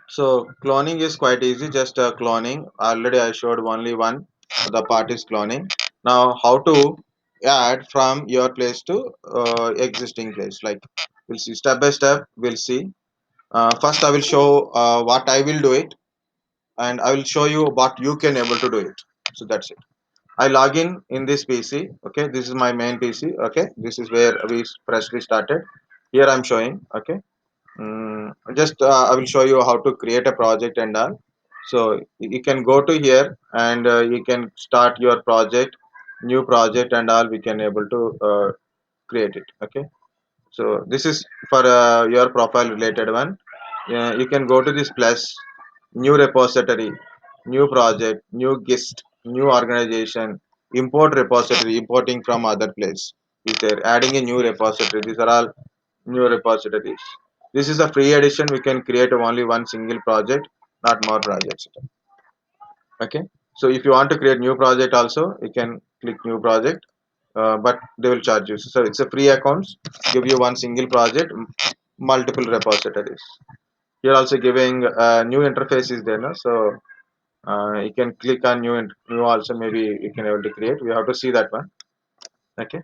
So cloning is quite easy, just cloning. Already I showed only one, the part is cloning. Now how to add from your place to existing place, like we'll see step by step, we'll see. First I will show what I will do it, and I will show you what you can able to do it. So that's it. I log in this PC. Okay, this is my main PC. Okay, this is where we freshly started. Here I'm showing. Okay, just I will show you how to create a project and all. So you can go to here and you can start your project, new project and all. We can able to create it. Okay, so this is for your profile related one. You can go to this plus, new repository, new project, new gist, new organization, import repository, importing from other place. Is there adding a new repository? These are all new repositories. This is a free edition. We can create only one single project, not more projects. Okay. So if you want to create new project also, you can click new project, but they will charge you. So it's a free accounts. Give you one single project, multiple repositories. Here also giving new interface is there. No? So you can click on new also. Maybe you can able to create. We have to see that one. Okay.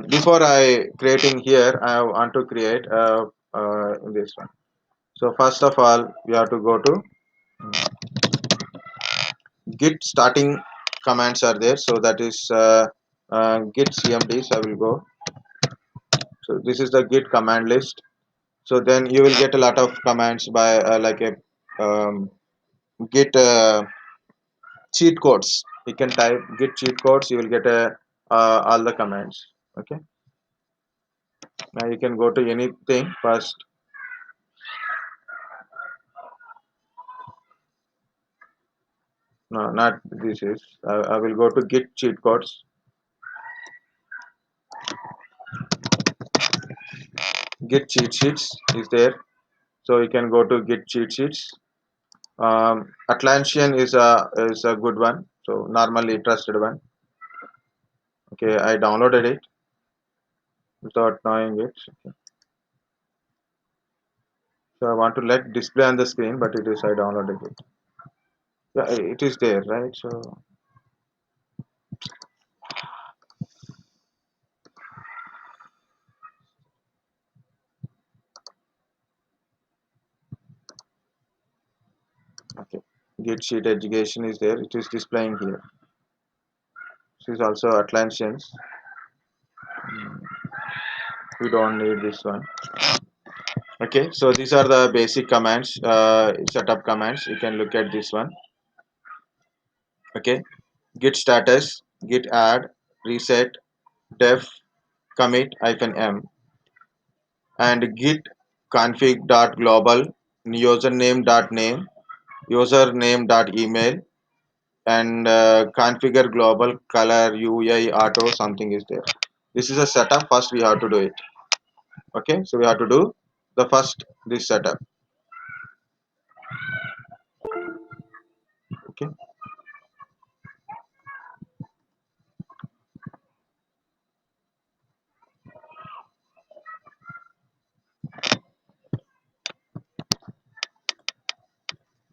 Before I creating here, I want to create this one. So first of all, we have to go to Git starting commands are there. So that is Git CMD. So I will go. So this is the Git command list. So then you will get a lot of commands by like a Git cheat codes. You can type Git cheat codes. You will get all the commands. Okay. Now you can go to anything first. No, not this is. I will go to Git cheat codes. Git cheat sheets is there. So you can go to Git cheat sheets. Atlassian is a good one. So normally trusted one. Okay, I downloaded it without knowing it. Okay. So I want to let display on the screen, but it is I downloaded it. Yeah, it is there, right? So okay, Git sheet education is there. It is displaying here. This is also Atlassian. We don't need this one. Okay, so these are the basic commands, setup commands. You can look at this one. Okay, Git status, Git add, reset, def, commit -m, and git config.global, username.name, username.email, and configure global color UI auto something is there. This is a setup. First we have to do it. Okay, so we have to do the first this setup. Okay,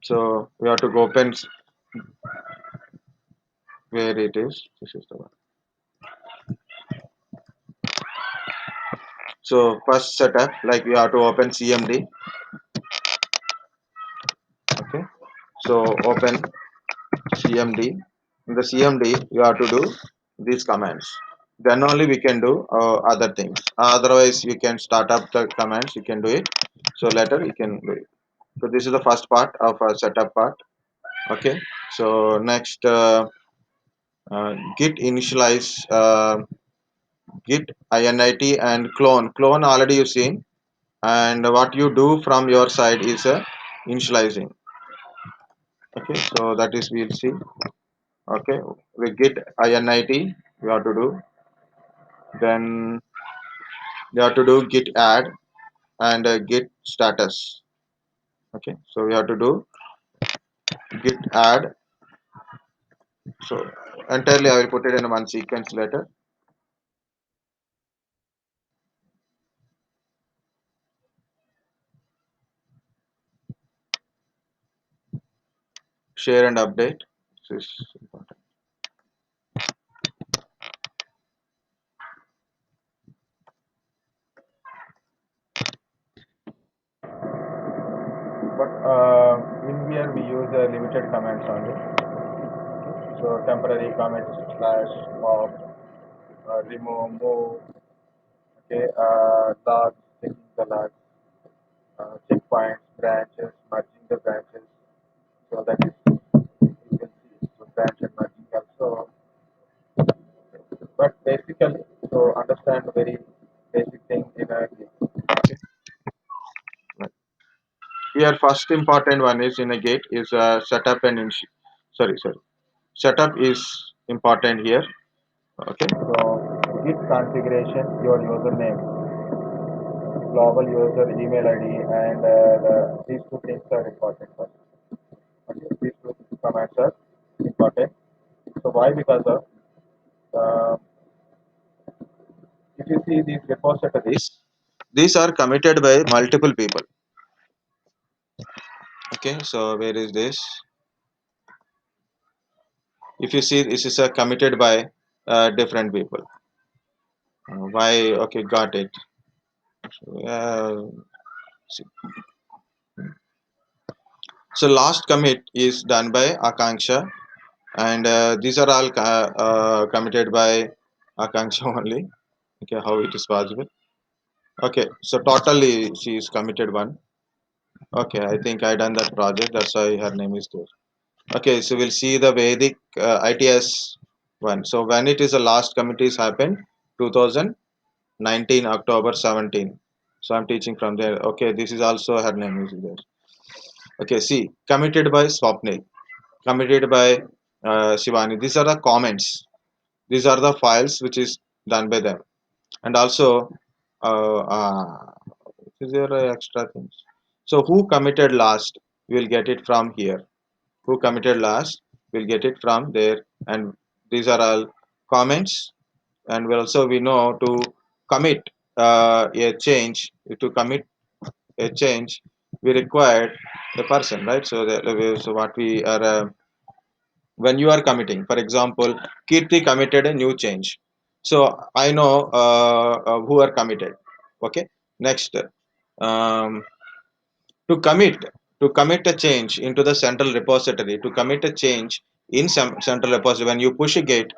so we have to go open where it is. This is the one. So first setup, like we have to open CMD. Okay, so open CMD. In the CMD, you have to do these commands. Then only we can do other things. Otherwise, you can start up the commands. You can do it. So later you can do it. So this is the first part of a setup part. Okay. So next, Git initialize, Git init and clone. Clone already you seen, and what you do from your side is initializing. Okay. So that is we'll see. Okay, with git init we have to do, then we have to do git add and git status. Okay, so we have to do git add. So entirely I will put it in one sequence later. share and update. This is important. But in here we use limited commands only. So temporary commit slash pop, remove, move, okay, logs, checking the logs, checkpoints, branches, merging the branches. So that is you can see so branch and merging also. But basically, so understand very basic thing in a Git. Okay. Here, first important one is in a Git is setup and sorry, setup is important here. Okay. So Git configuration, your username, global user email ID, and these two things are important first. Okay. These two commands are important. So why? Because of if you see these repositories, these are committed by multiple people. Okay, so where is this? If you see, this is committed by different people. Why? Okay, got it. So, so last commit is done by Akanksha, and these are all committed by Akanksha only. Okay, how it is possible? Okay, so totally she is committed one. Okay, I think I done that project. That's why her name is there. Okay, so we'll see the Vedic ITS one. So when it is the last commit is happened, 2019 October 17. So I'm teaching from there. Okay, this is also her name is there. Okay, see, committed by Swapnil, committed by Shivani. These are the comments. These are the files which is done by them. And also, is there extra things? So who committed last? We'll get it from here. Who committed last? We'll get it from there. And these are all comments. And we know to commit a change. To commit a change, we require the person, right? So, so what we are when you are committing, for example, Kirti committed a new change. So I know who are committed. Okay. Next, um, to commit to commit a change into the central repository. To commit a change in some central repository, when you push a gate,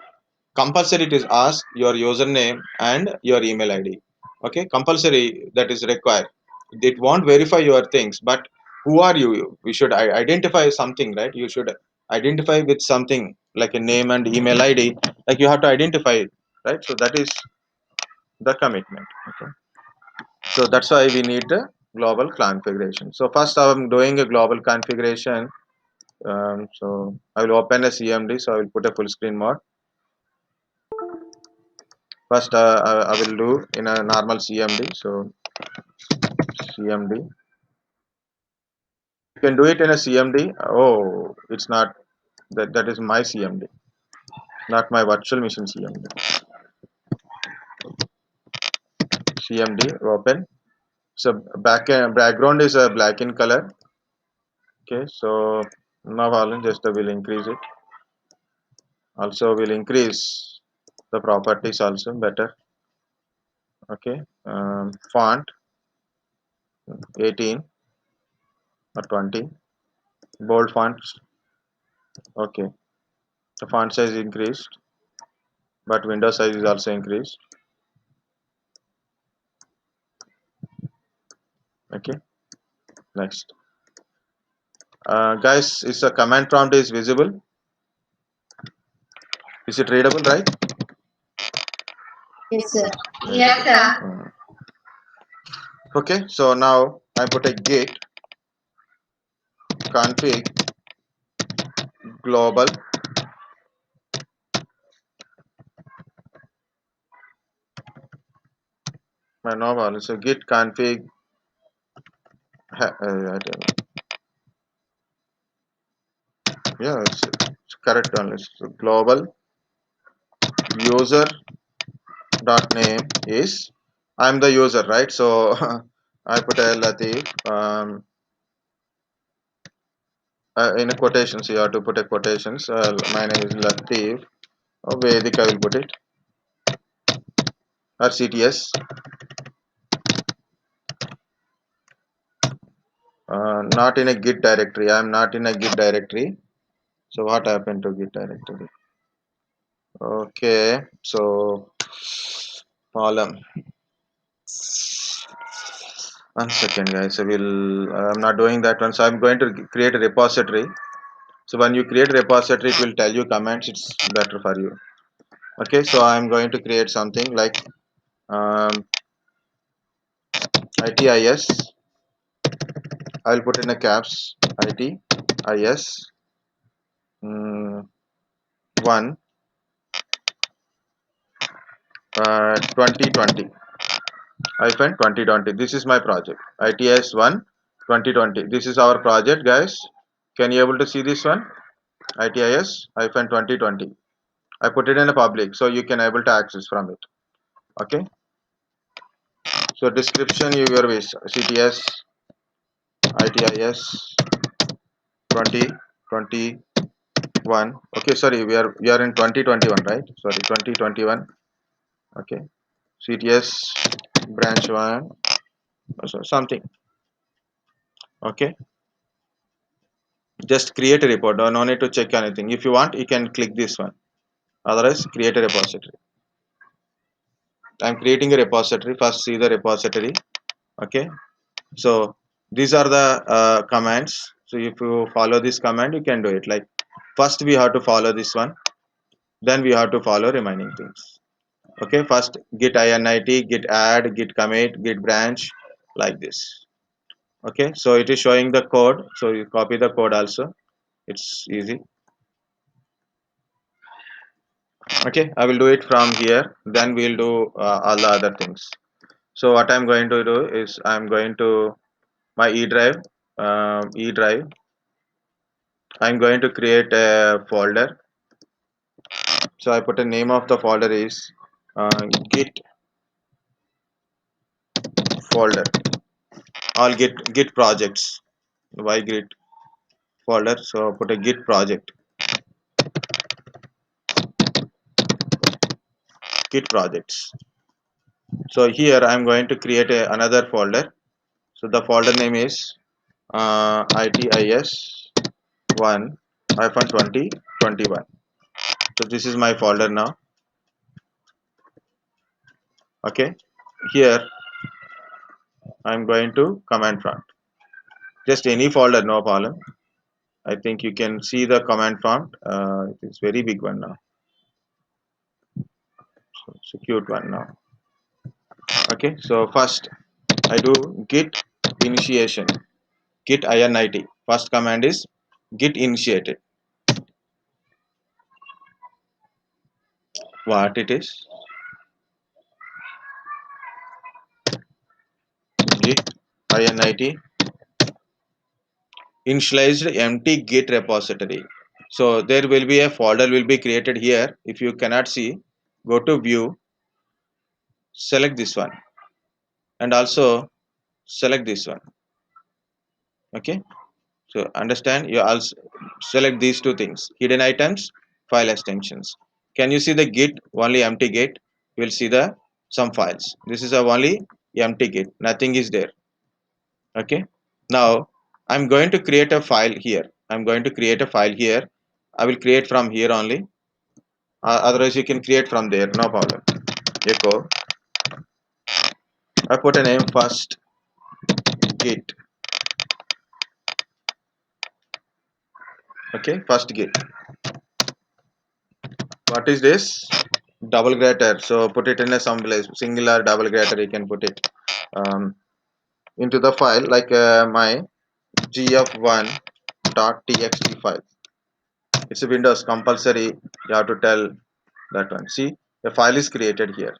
compulsory it is ask your username and your email id. Okay, compulsory, that is required. It won't verify your things, but who are you? We should identify something, right? You should identify with something like a name and email id, like you have to identify it, right? So that is the commitment. Okay, so that's why we need the global configuration. So first I'm doing a global configuration. So I will open a cmd, so I will put a full screen mode. First, I will do in a normal CMD. So CMD, you can do it in a CMD. Oh, it's not that. That is my CMD, not my virtual machine CMD. CMD open. So background is a black in color. Okay, so now I'll just will increase it. Also, will increase the properties also better. Okay, font 18 or 20. Bold fonts. Okay, the font size increased, but window size is also increased. Okay, next. Guys, is the command prompt is visible? Is it readable, right? Yes, sir. Yes, sir. Okay, so now I put a git config global my normal. So git config I don't know. Yeah, it's correct only. So global user dot name is I'm the user, right? So I put a Latif in a quotations you have to put a quotations. My name is Latif. Vedic I will put it, or CTS. Not in a Git directory. I am not in a Git directory. So what happened to Git directory? Okay, so column. One second, guys. I'm not doing that one. So I'm going to create a repository. So when you create a repository, it will tell you commands. It's better for you. Okay, so I'm going to create something like um, ITIS. I'll put in a caps ITIS 1 2020 hyphen 2020. This is my project. ITS 1 2020. This is our project, guys. Can you able to see this one? ITIS hyphen 2020. I put it in a public, so you can able to access from it. Okay. So description your wish. CTS ITIS 2021. Okay, sorry, we are in 2021, right? Sorry, 2021. Okay. CTS branch 1, so something. Okay, just create a report. No need to check anything. If you want, you can click this one. Otherwise, create a repository. I'm creating a repository. First, see the repository. Okay, so these are the commands. So if you follow this command, you can do it. Like first, we have to follow this one. Then we have to follow remaining things. Okay, first git init, git add, git commit, git branch, like this. Okay, so it is showing the code. So you copy the code also. It's easy. Okay, I will do it from here, then we'll do all the other things. So what I'm going to do is I'm going to my e drive. I'm going to create a folder. So I put a name of the folder is git folder, all git projects. Why git folder? So put a git project, git projects. So here I'm going to create another folder. So the folder name is itis 1 hyphen 2021. So this is my folder now. Okay, here I'm going to command prompt, just any folder, no problem. I think you can see the command prompt. It's very big one now, so it's a cute one now. Okay, so first I do git initiation, git init. First command is git initiated. What it is? Git init initialized empty git repository. So there will be a folder will be created here. If you cannot see, go to view, select this one, and also select this one. Okay, so understand, you also select these two things: hidden items, file extensions. Can you see the git? Only empty git. You will see the some files. This is a only empty git, nothing is there. Okay, now I'm going to create a file here. I'm going to create a file here. I will create from here only. Otherwise you can create from there, no problem. Echo, I put a name first git. Okay, first git. What is this? Double greater. So put it in a some place, singular double greater, you can put it into the file, like my gf1.txt file. It's a Windows compulsory, you have to tell that one. See, the file is created here.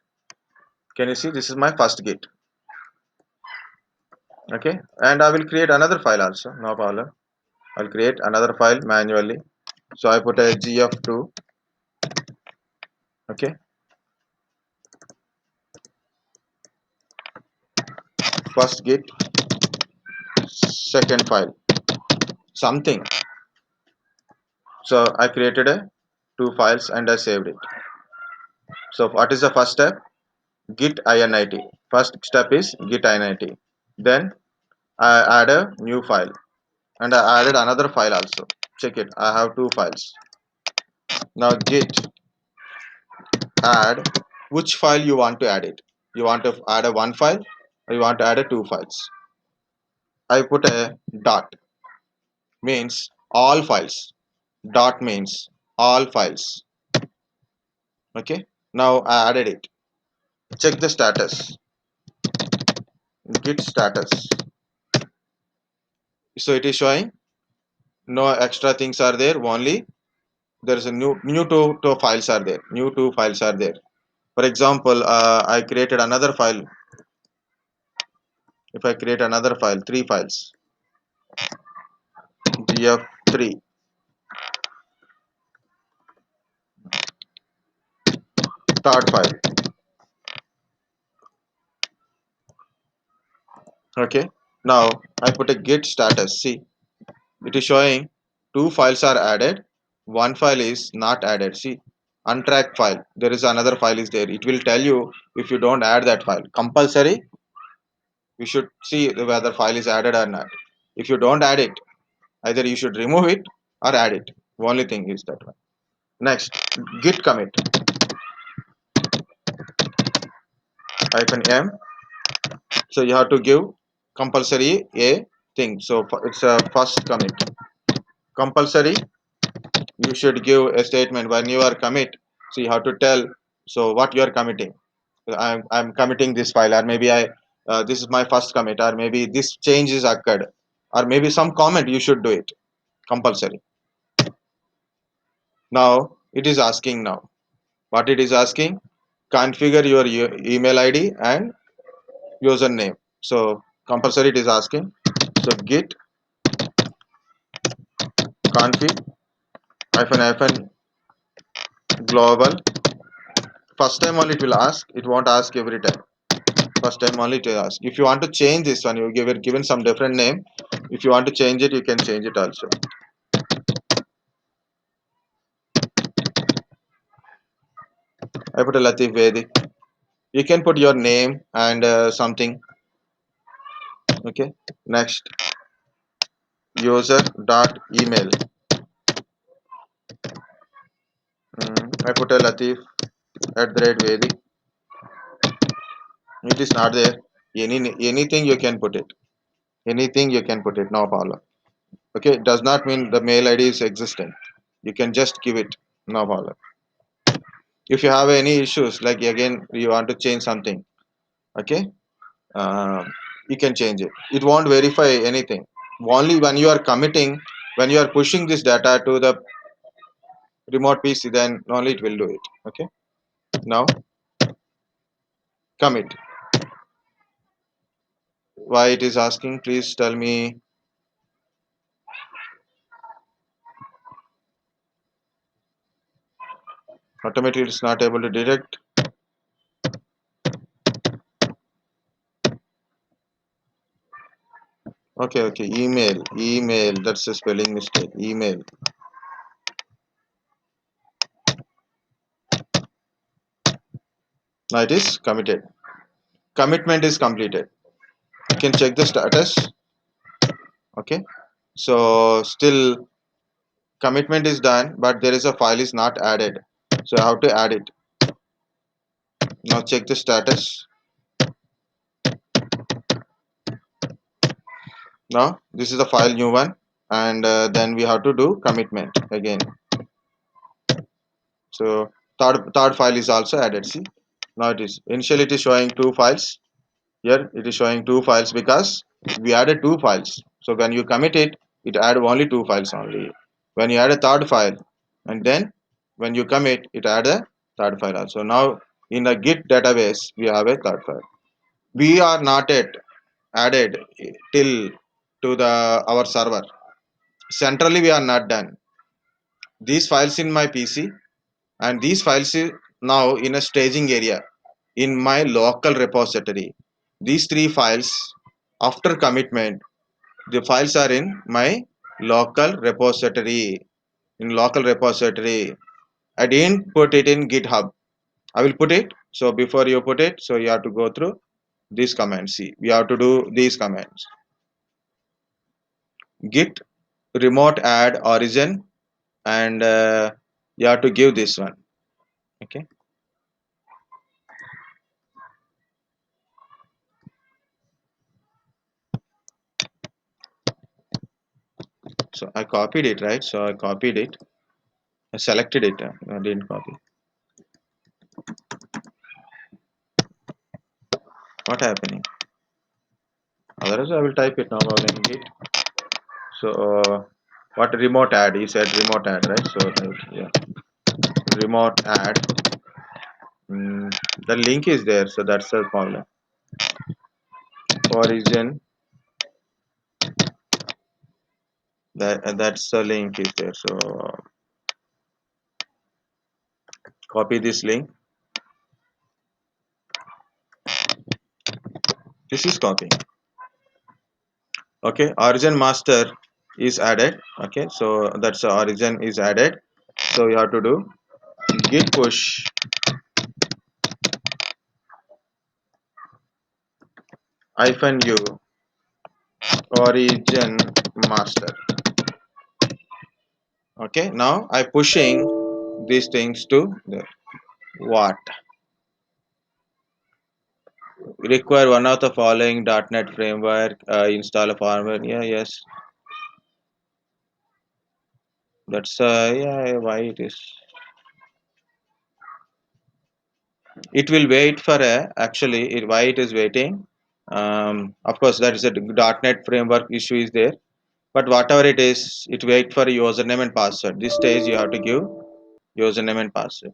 Can you see? This is my first git. Okay, and I will create another file also, no problem. I'll create another file manually. So I put a gf2. Okay, first git, second file, something. So I created a two files and I saved it. So what is the first step? Git init. First step is git init. Then I add a new file and I added another file also. Check it. I have two files. Now git add which file you want to add it. You want to add a one file or you want to add a two files. I put a dot means all files. Dot means all files. Okay. Now I added it. Check the status. Git status. So it is showing no extra things are there. Only there is a new two files are there. New two files are there. For example, I created another file. If I create another file, three files, gf3, third file. Okay. Now I put a git status. See, it is showing two files are added. One file is not added. See, untracked file. There is another file is there. It will tell you if you don't add that file. Compulsory, you should see whether file is added or not. If you don't add it, either you should remove it or add it. Only thing is that one. Next, git commit -m. So you have to give compulsory a thing. So it's a first commit. Compulsory, you should give a statement when you are commit. So you have to tell so what you are committing. I'm committing this file, or maybe I this is my first commit, or maybe this change is occurred, or maybe some comment you should do it. Compulsory. Now it is asking now. What it is asking? Configure your email ID and username. So compulsory it is asking. So git config hyphen global. First time only it will ask. It won't ask every time. First time only to ask. If you want to change this one, you give it given some different name. If you want to change it, you can change it also. I put a Latif Vedic. You can put your name and something. Okay. Next, user.email. I put a Latif @Vedic. It is not there. Anything you can put it. Anything you can put it. No problem. Okay. It does not mean the mail ID is existent. You can just give it. No problem. If you have any issues, like again you want to change something, okay, uh, you can change it. It won't verify anything. Only when you are committing, when you are pushing this data to the remote PC, then only it will do it. Okay. Now commit. Why it is asking? Please tell me. Automatically it's not able to detect. Okay, okay. Email. That's a spelling mistake. Email. Now it is committed. Commitment is completed. You can check the status. Okay. So still commitment is done, but there is a file is not added. So I have to add it. Now check the status. Now this is the file new one, and then we have to do commitment again. So third file is also added. See, now it is initially it is showing two files. Here it is showing two files because we added two files. So when you commit it, it add only two files only. When you add a third file, and then when you commit, it add a third file also. Now in the Git database, we have a third file. We are not yet added till to the our server. Centrally, we are not done. These files in my PC and these files is now in a staging area in my local repository. These three files after commitment, the files are in my local repository. in local repository. I didn't put it in GitHub. I will put it. So before you put it, so you have to go through these commands. See, we have to do these commands. Git remote add origin, and you have to give this one. Okay. So I copied it, right? So I copied it. I selected it. I didn't copy. What happening? Otherwise, I will type it now in Git. So what remote add? You said remote add, right? So right, yeah, remote add. Mm, the link is there, so that's the problem. Origin, that's the link is there. So copy this link. This is copying. Okay, origin master is added. Okay, so that's the origin is added. So you have to do git push -u origin master. Okay, now I pushing these things to the what require one of the following .NET framework, install a firmware. Yeah, yes, that's yeah, why it is. It will wait for a actually why it is waiting. Of course, that is a .NET framework issue is there, but whatever it is, it wait for a username and password. This stage you have to give username and password.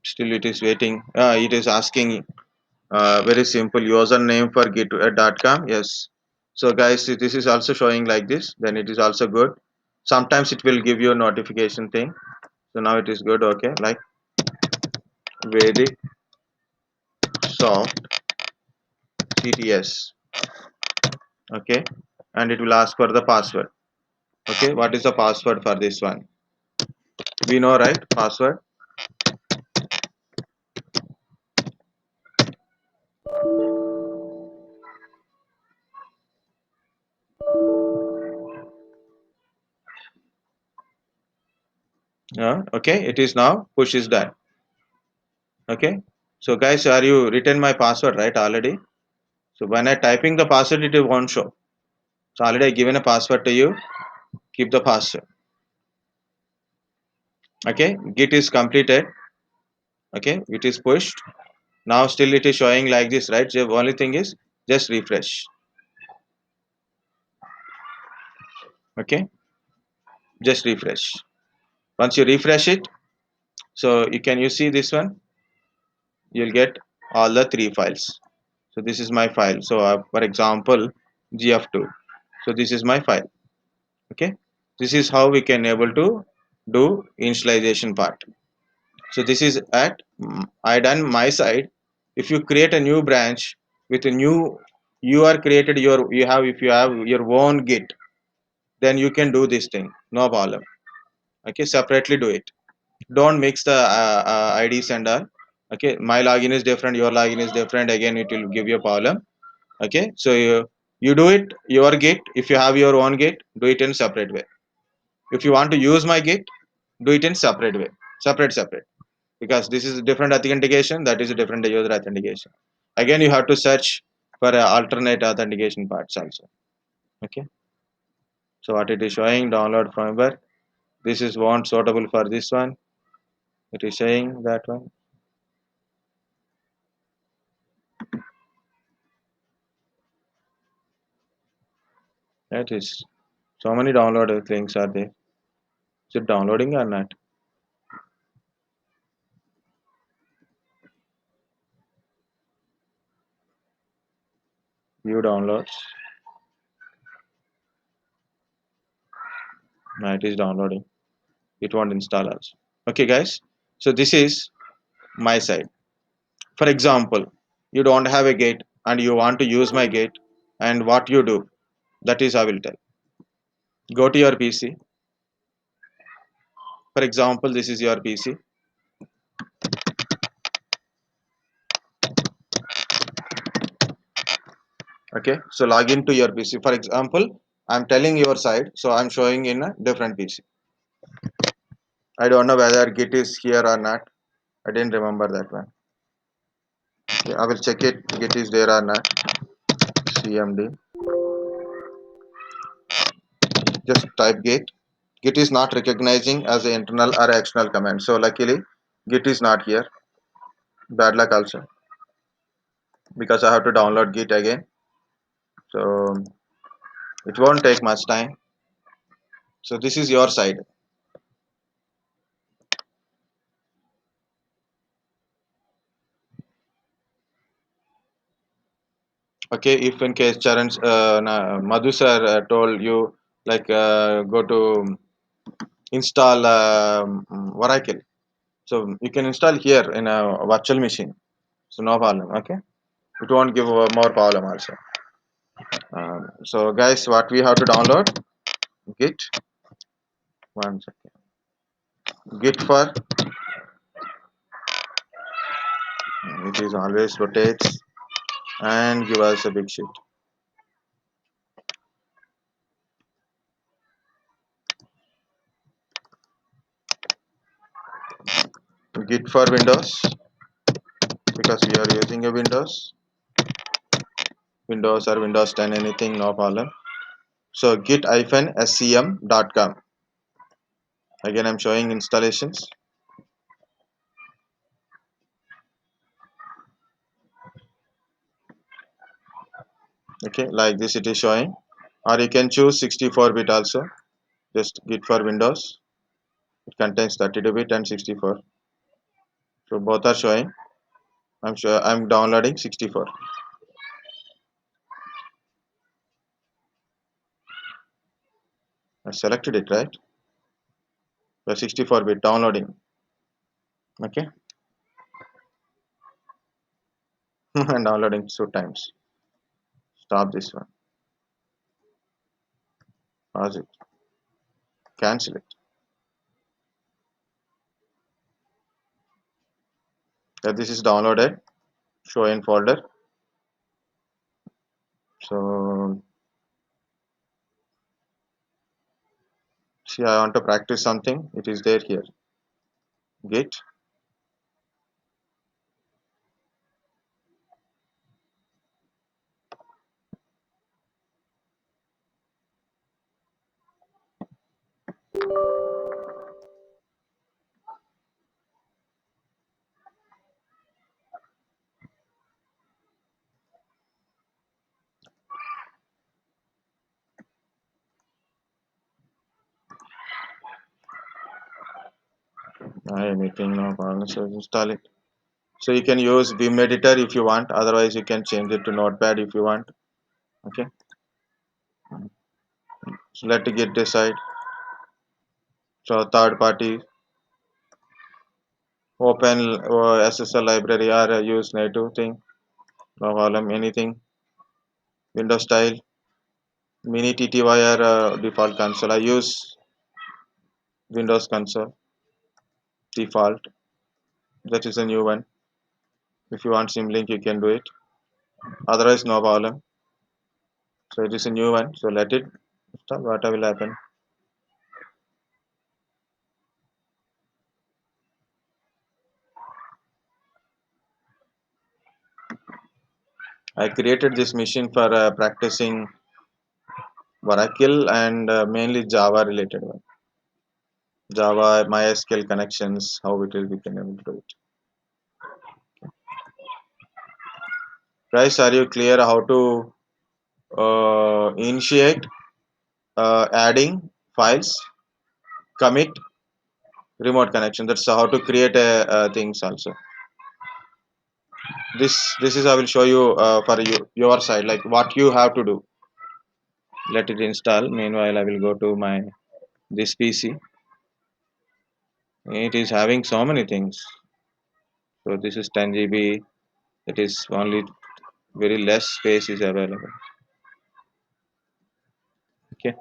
Still, it is waiting. It is asking very simple username for git.com. Yes. So guys, this is also showing like this. Then it is also good. Sometimes it will give you a notification thing. So now it is good. Okay, like vedicsoftcts. Okay, and it will ask for the password. Okay, what is the password for this one? We know, right? Password. Okay, it is now push is done. Okay, so guys, are you written my password right already? So when I typing the password, it won't show. So already I given a password to you. Keep the password. Okay, git is completed. Okay, it is pushed. Now still it is showing like this, right? The only thing is just refresh. Okay, just refresh. Once you refresh it, so you see this one, you'll get all the three files. So this is my file. So for example, gf2. So this is my file. Okay, this is how we can able to do initialization part. So this is at I done my side. If you create a new branch with a new you are created your you have if you have your own git, then you can do this thing, no problem. Okay, separately do it. Don't mix the IDs and all. Okay, my login is different, your login is different, again it will give you a problem. Okay, so you do it your git. If you have your own git, do it in separate way. If you want to use my git, do it in separate way, separate, because this is different authentication, that is a different user authentication. Again you have to search for alternate authentication parts also. Okay, so what it is showing, download firmware. This is one suitable for this one. It is saying that one. That is so many download links are there. Is it downloading or not? View downloads. No, it is downloading. It won't install also. Okay, guys. So this is my side. For example, you don't have a gate and you want to use my gate, and what you do, that is I will tell. Go to your PC. For example, this is your PC. Okay, so log into your PC. For example, I'm telling your side, so I'm showing in a different PC. I don't know whether Git is here or not. I didn't remember that one. Okay, I will check it. Git is there or not. CMD. Just type Git. Git is not recognizing as an internal or external command. So luckily, Git is not here. Bad luck also, because I have to download Git again. So it won't take much time. So this is your side. Okay, if in case Charan, Madhu sir told you like go to install Oracle, so you can install here in a virtual machine. So no problem. Okay, it won't give more problem also. So guys, what we have to download? Git. One second. Git for it is always rotates and give us a big sheet. Git for Windows, because we are using a Windows or Windows 10, anything, no problem. So git-scm.com. Again, I'm showing installations. Okay, like this it is showing, or you can choose 64-bit also. Just Git for Windows. It contains 32-bit and 64. So both are showing. I'm sure I'm downloading 64. I selected it, right? The 64-bit downloading. Okay, and downloading two times. Stop this one. Pause it. Cancel it. Yeah, this is downloaded. Show in folder. So see, I want to practice something. It is there here. Git. Anything, no problem. So install it. So you can use Vim editor if you want. Otherwise, you can change it to Notepad if you want. Okay. So let Git decide. So third party open SSL library or use native thing. No problem. Anything. Windows style. Mini TTY or default console. I use Windows console default. That is a new one. If you want Symlink, you can do it. Otherwise, no problem. So it is a new one. So let it install. What will happen? I created this machine for practicing Oracle and mainly Java related one. Java, MySQL connections, how it will we can able to do it. Guys, are you clear how to initiate, adding files, commit, remote connection? That's how to create things also. This is I will show you for your side, like what you have to do. Let it install. Meanwhile, I will go to my this PC, it is having so many things. So this is 10 GB. It is only very less space is available. Okay.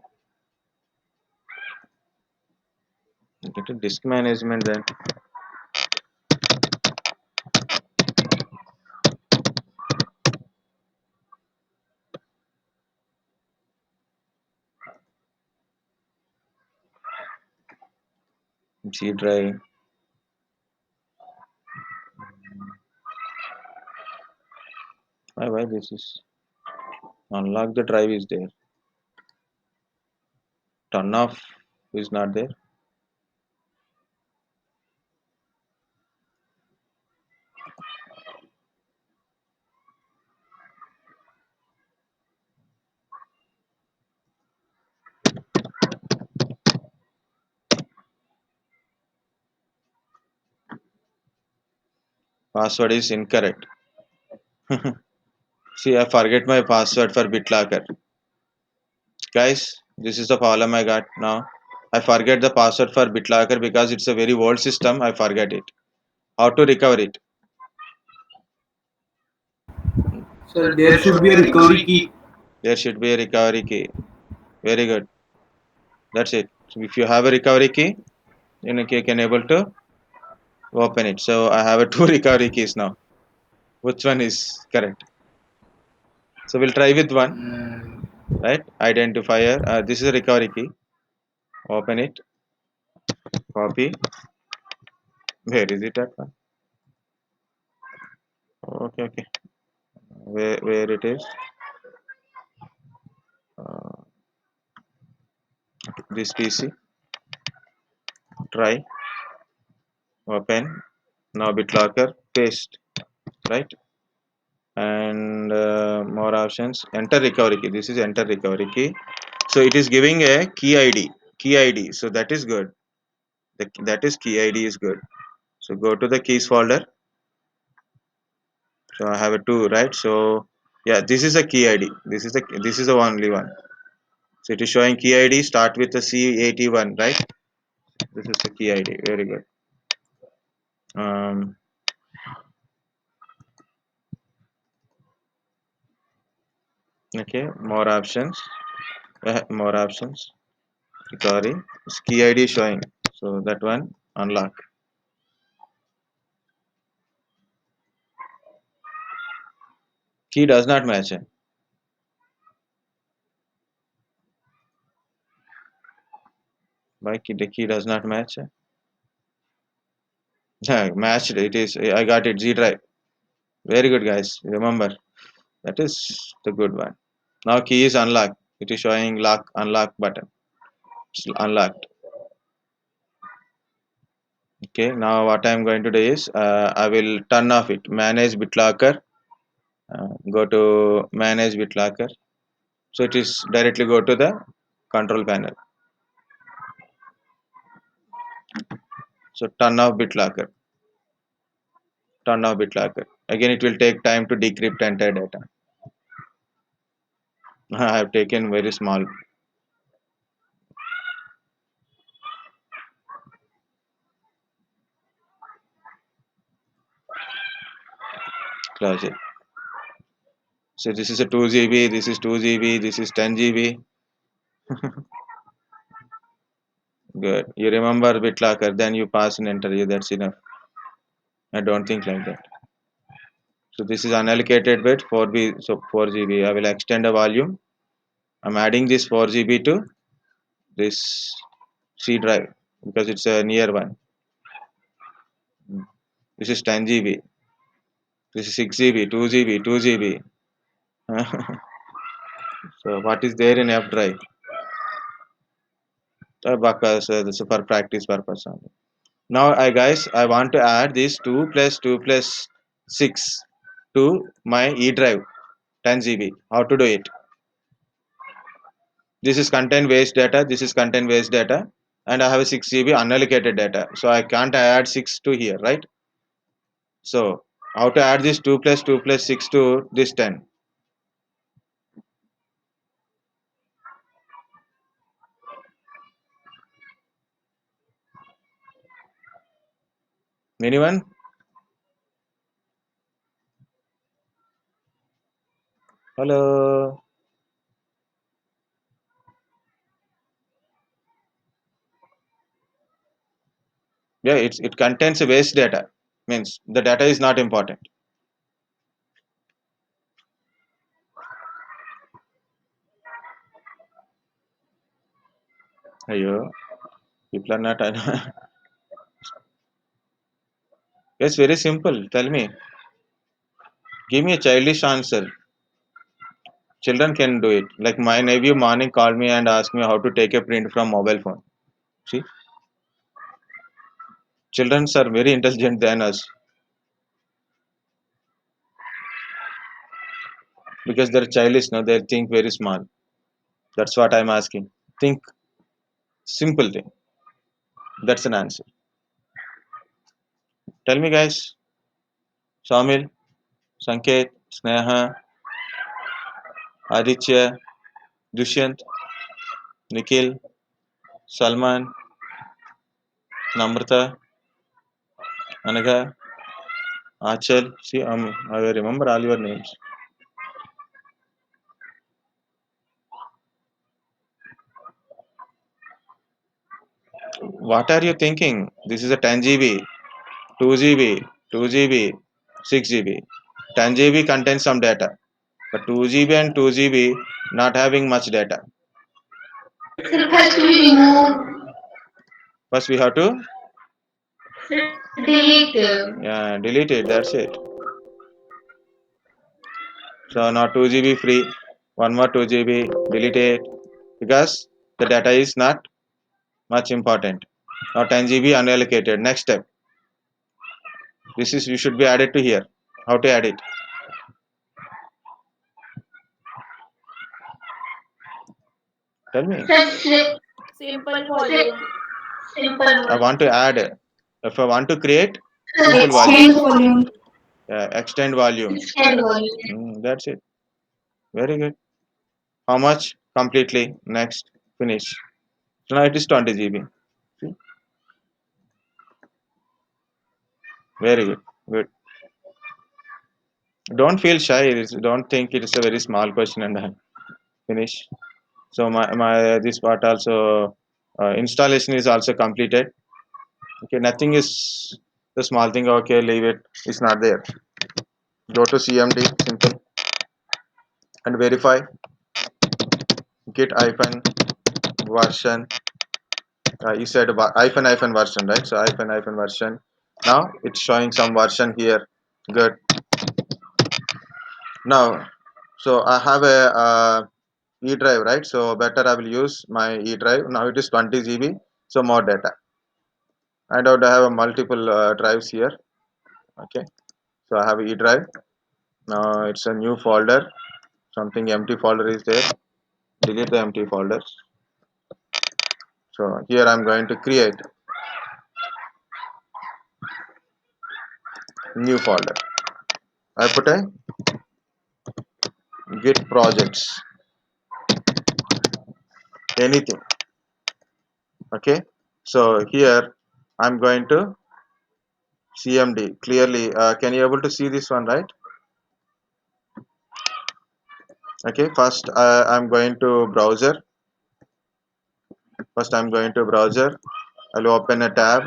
Get to disk management then. G drive. Why this is unlock the drive is there. Turn off is not there. Password is incorrect. See, I forget my password for BitLocker. Guys, this is the problem I got now. I forget the password for BitLocker because it's a very old system. I forget it. How to recover it? So there should be a recovery key. There should be a recovery key. Very good. That's it. So if you have a recovery key, then you can able to open it. So I have a two recovery keys now. Which one is correct? So we'll try with one, Mm, right? Identifier. This is a recovery key. Open it. Copy. Where is it at? Okay, okay. Where it is? Uh, this PC. Try. Open. Now BitLocker. Paste. Right. And more options. Enter recovery key. This is enter recovery key. So it is giving a key id. So that is good. That is key id is good. So go to the keys folder. So I have a two, right? So yeah, this is a key id. This is the only one. So it is showing key id start with the C81, right? This is the key id. Very good. um, okay, more options. More options. Recovery. This key id is showing, so that one unlock. Key does not match. Why the key does not match? Yeah, matched. It is. I got it. G drive. Very good, guys. Remember, that is the good one. Now key is unlocked. It is showing lock unlock button. It's unlocked. Okay. Now what I am going to do is I will turn off it. Manage BitLocker. Go to manage BitLocker. So it is directly go to the control panel. So turn off BitLocker. Turn off BitLocker. Again, it will take time to decrypt entire data. I have taken very small. Close it. So this is a 2 GB, this is 2 GB, this is 10 GB. Good. You remember BitLocker, then you pass an interview. That's enough. I don't think like that. So this is unallocated bit 4B, so 4 GB. I will extend the volume. I'm adding this 4 GB to this C drive because it's a near one. This is 10 GB. This is 6 GB, 2 GB, 2 GB. So what is there in F drive? Because this is for practice purpose only. Now I want to add this 2 plus 2 plus 6 to my E drive 10 GB. How to do it? This is content based data, this is content based data, and I have a 6 GB unallocated data. So I can't add 6 to here, right? So how to add this 2 plus 2 plus 6 to this 10? Anyone? Hello. Yeah, it contains waste data. Means the data is not important. Ayo, people are not. It's very simple. Tell me. Give me a childish answer. Children can do it. Like my nephew morning called me and asked me how to take a print from mobile phone. See, children are very intelligent than us because they're childish. Now they think very small. That's what I'm asking. Think simple thing. That's an answer. Tell me, guys. Samil, Sanket, Sneha, Aditya, Dushyant, Nikhil, Salman, Namrata, Anaga, Achal. See, I remember all your names. What are you thinking? This is a 10 GB, 2 GB, 2 GB, 6 GB. 10 GB contains some data, but 2 GB and 2 GB not having much data. It has to be removed. First, we have to Delete. delete it. That's it. So now 2 GB free. One more 2 GB. Delete it because the data is not much important. Now 10 GB unallocated. Next step. This is you should be added to here. How to add it? Tell me. Simple volume. I want to add. If I want to create simple Extend volume, volume. extend volume. Extend volume. That's it. Very good. How much? Completely. Next. Finish. So now it is 20 GB. See? Very good. Good. Don't feel shy. Don't think it is a very small question and finish. So my this part also installation is also completed. Okay, nothing is the small thing. Okay, leave it. It's not there. Go to CMD simple and verify git hyphen version. You said hyphen version, right? So hyphen version. Now it's showing some version here. Good. Now, so I have a E drive, right? So better I will use my E drive. Now it is 20 GB. So more data. And I would have a multiple drives here. Okay. So I have E drive. Now it's a new folder. Something empty folder is there. Delete the empty folders. So here I'm going to create new folder. I put a git projects, anything. Okay. So here I'm going to CMD clearly. Can you able to see this one, right? Okay. First I'm going to browser. First I'm going to browser. I'll open a tab.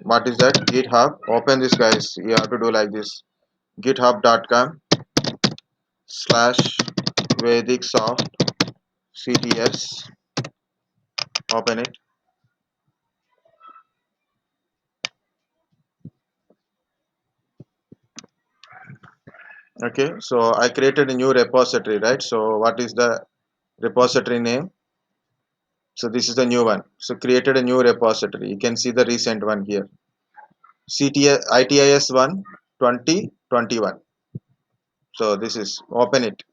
What is that? GitHub. Open this, guys. You have to do like this. github.com slash vedicsoftcts. Open it. Okay, so I created a new repository, right? So what is the repository name? So this is the new one. So created a new repository. You can see the recent one here. CTS ITIS 1 2021. So this is open it.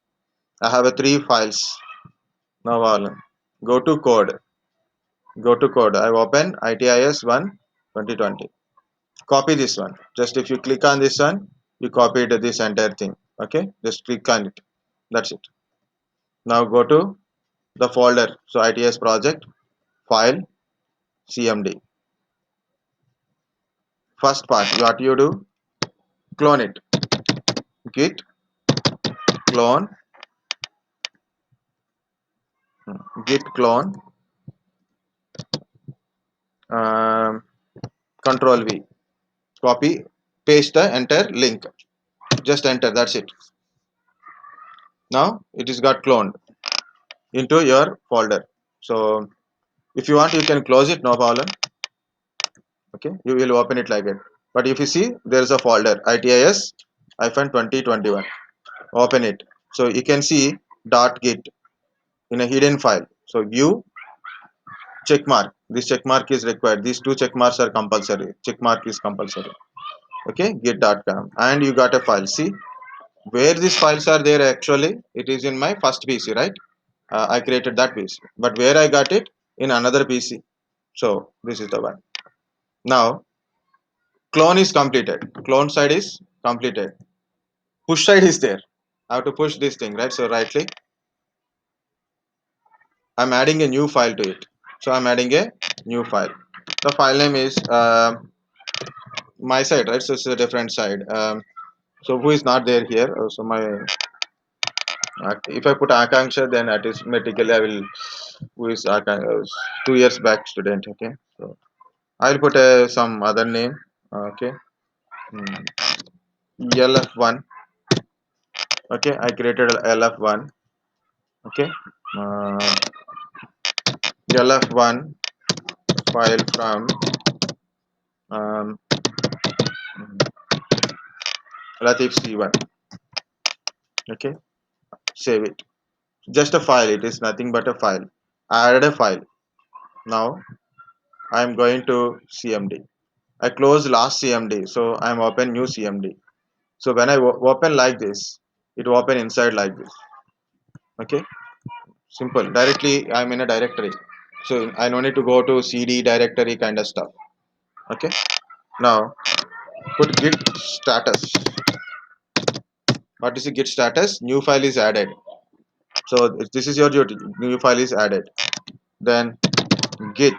I have a 3 files. Now all go to code. Go to code. I open ITIS 1 2020. Copy this one. Just if you click on this one, you copied this entire thing. Okay, just click on it. That's it. Now go to the folder. So ITS project file CMD. First part, what you do, clone it. Git clone, git clone, um, control V, copy, paste the enter link. Just enter, that's it. Now it is got cloned into your folder. So if you want, you can close it, no problem. Okay, you will open it like it. But if you see, there is a folder itis 2021. Open it. So you can see .git in a hidden file. So view check mark. This check mark is required. These two check marks are compulsory. Check mark is compulsory. Okay, git.com, and you got a file. See where these files are there. Actually, it is in my first PC, right? I created that PC, but where I got it, in another PC. So this is the one. Now clone is completed. Clone side is completed. Push side is there. I have to push this thing, right? So right click. I'm adding a new file to it. So I'm adding a new file. The file name is my side, right? So it's a different side. So who is not there here? So my if I put Akanksha, then automatically I will who is 2 years back student. Okay, so I'll put some other name. Okay, LF1. Okay, I created LF1. Okay, uh, LF1 file from um, Latif C1. Okay, save it. Just a file. It is nothing but a file. I added a file. Now I am going to CMD. I closed last CMD, so I am open new CMD. So when I open like this, it will open inside like this. Okay, simple. Directly I am in a directory, so I no need to go to CD directory kind of stuff. Okay, now put git status. What is the git status? New file is added. So this is your duty. New file is added. Then git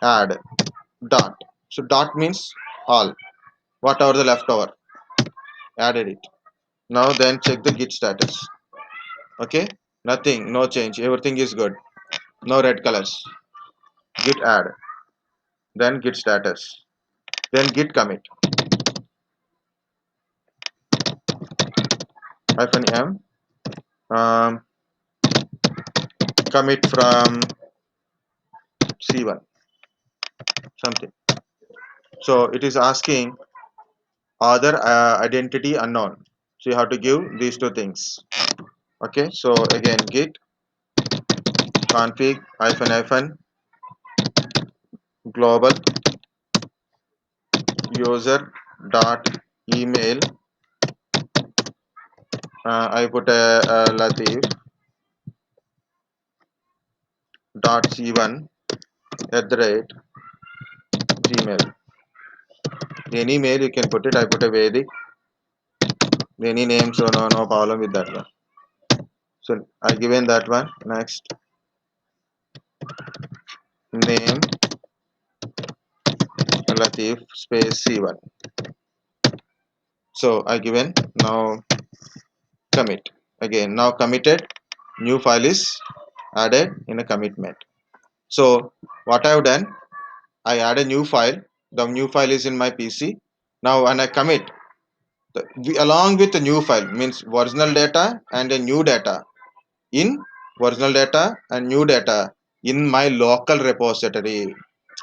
add dot. So dot means all. Whatever the leftover, added it. Now then check the git status. Okay, nothing, no change. Everything is good. No red colors. Git add. Then git status. Then git commit. Hyphen m. Um, commit from C1 something. So it is asking other identity unknown. So you have to give these two things. Okay, so again git config hyphen global user dot email. I put a Latif dot c1 at the rate gmail. Any mail you can put it. I put a Vedic, any name, so no problem with that one. So I given that one. Next name Latif space c1. So I given. Now commit again. Now committed. New file is added in a commitment. So what I have done, I add a new file. The new file is in my PC. Now when I commit, along with the new file means original data and a new data in original data and new data in my local repository.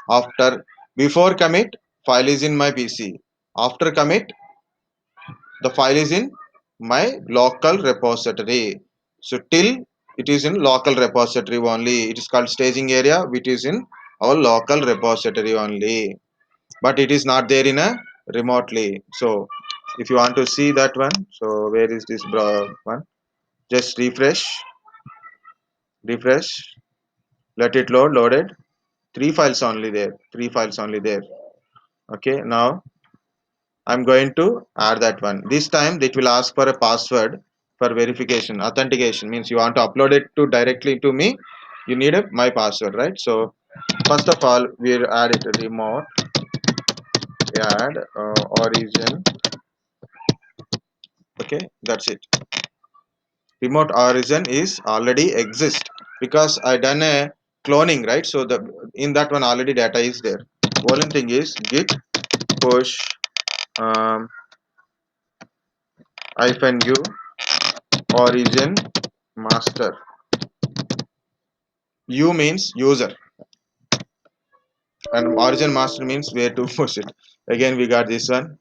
After before commit, file is in my PC. After commit, the file is in my local repository. So till it is in local repository only. It is called staging area, which is in our local repository only, but it is not there in a remotely. So if you want to see that one, so where is this one? Just refresh, let it loaded. Three files only there, okay. Now I'm going to add that one. This time it will ask for a password for verification. Authentication means you want to upload it to directly to me. You need my password, right? So first of all, we'll add it remote add origin. Okay, that's it. Remote origin is already exist because I done a cloning, right? So the in that one already data is there. Only thing is git push um, -u origin master. U means user and origin master means where to push it. Again we got this one.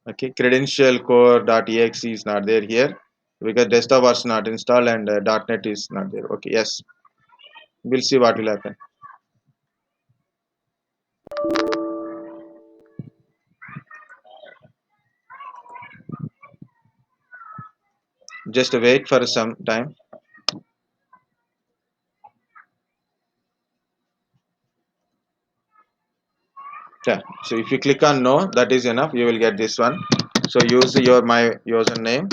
Okay, credential core.exe is not there here because desktop was not installed and .NET is not there. Okay, yes, we'll see what will happen. Just wait for some time. Yeah, so if you click on no, that is enough, you will get this one. So use your my username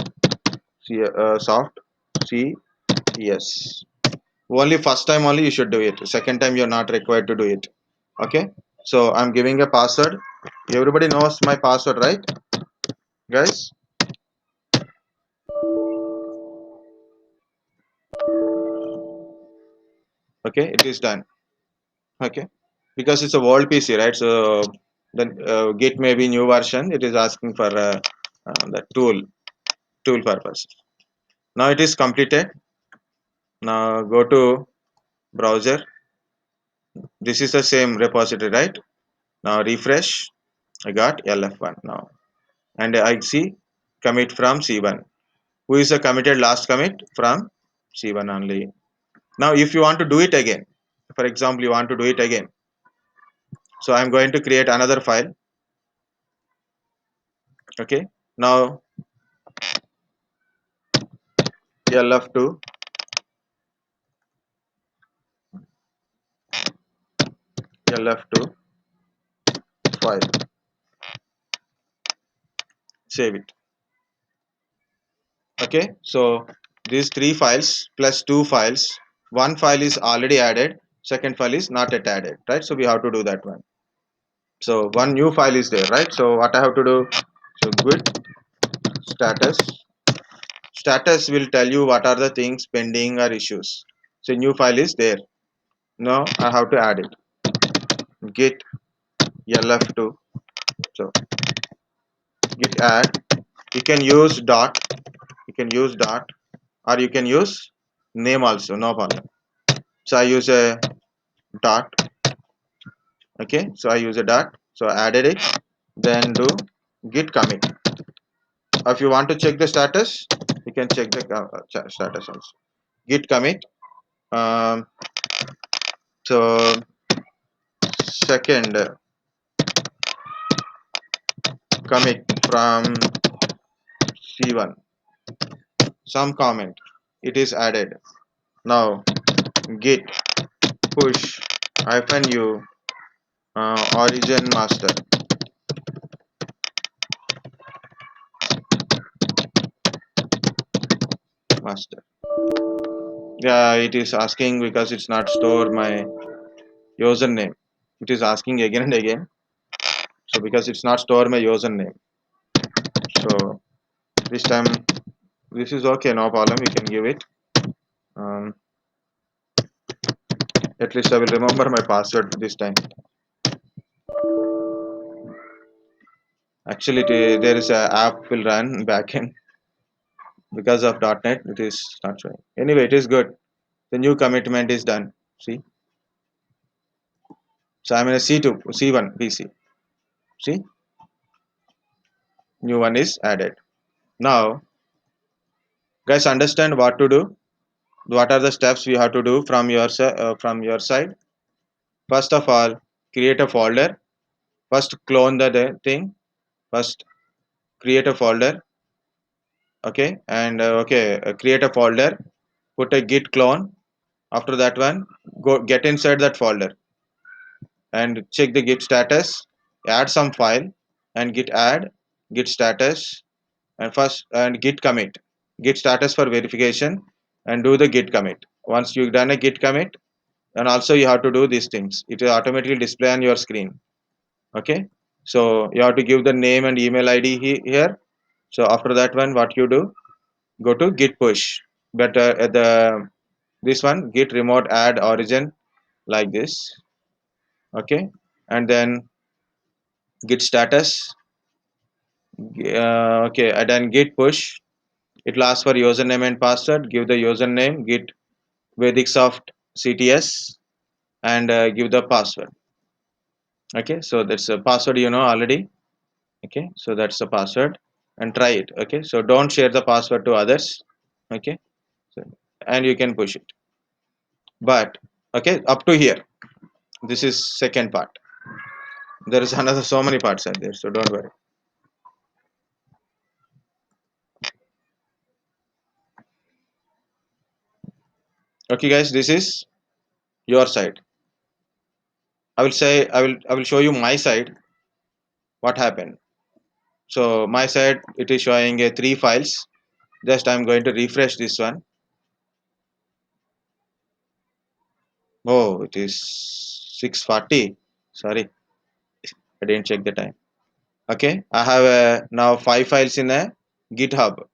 soft c yes. Only first time only you should do it, second time you're not required to do it. Okay, so I'm giving a password. Everybody knows my password, right, guys? Okay, it is done. Okay, because it's a world PC, right? So then git may be new version, it is asking for the tool purpose. Now it is completed. Now go to browser. This is the same repository, right? Now refresh. I got lf1 now, and I see commit from c1. Who is the committed last commit? From c1 only. Now if you want to do it again, for example you want to do it again, so I'm going to create another file. Okay, now lf2 lf2 file, save it. Okay, so these three files plus two files, one file is already added, second file is not yet added, right? So we have to do that one. So one new file is there, right? So what I have to do, so git status. Status will tell you what are the things pending or issues. So new file is there. Now I have to add it. Git lf2. So git add. You can use dot. You can use dot, or you can use name also. No problem. So I use a dot. Okay. So I use a dot. So I added it. Then do git commit. If you want to check the status, you can check the status also. Git commit. Um, so second commit from C1, some comment, it is added. Now git push -u origin master. Yeah, it is asking because it's not store my username. It is asking again and again. So because it's not store my username. So this time this is okay, no problem. You can give it. Um, at least I will remember my password this time. Actually, there is a app will run backend because of .NET. It is not showing. Anyway, it is good. The new commitment is done. See, so I'm in a C2, C1 PC. See, new one is added. Now, guys, understand what to do. What are the steps we have to do from from your side? First of all, create a folder. First, clone the thing. First, create a folder. Okay, and create a folder. Put a git clone. After that one, go get inside that folder and check the git status. Add some file and git add, git status, and first and git commit, git status for verification, and do the git commit. Once you've done a git commit, and also you have to do these things. It will automatically display on your screen. Okay. So you have to give the name and email ID here. So after that one, what you do? Go to git push. But at the this one git remote add origin like this. Okay, and then git status. Okay, and then git push. It will ask for username and password. Give the username git vedicsoftcts and give the password. Okay, so that's a password you know already. Okay, so that's the password and try it. Okay, so don't share the password to others. Okay, so, and you can push it. But okay, up to here. This is second part. There is another so many parts are there, so don't worry. Okay, guys, this is your side. I will show you my side. What happened? So my side it is showing a three files. Just I'm going to refresh this one. Oh, it is 6:40. Sorry, I didn't check the time. Okay, I have now five files in a GitHub,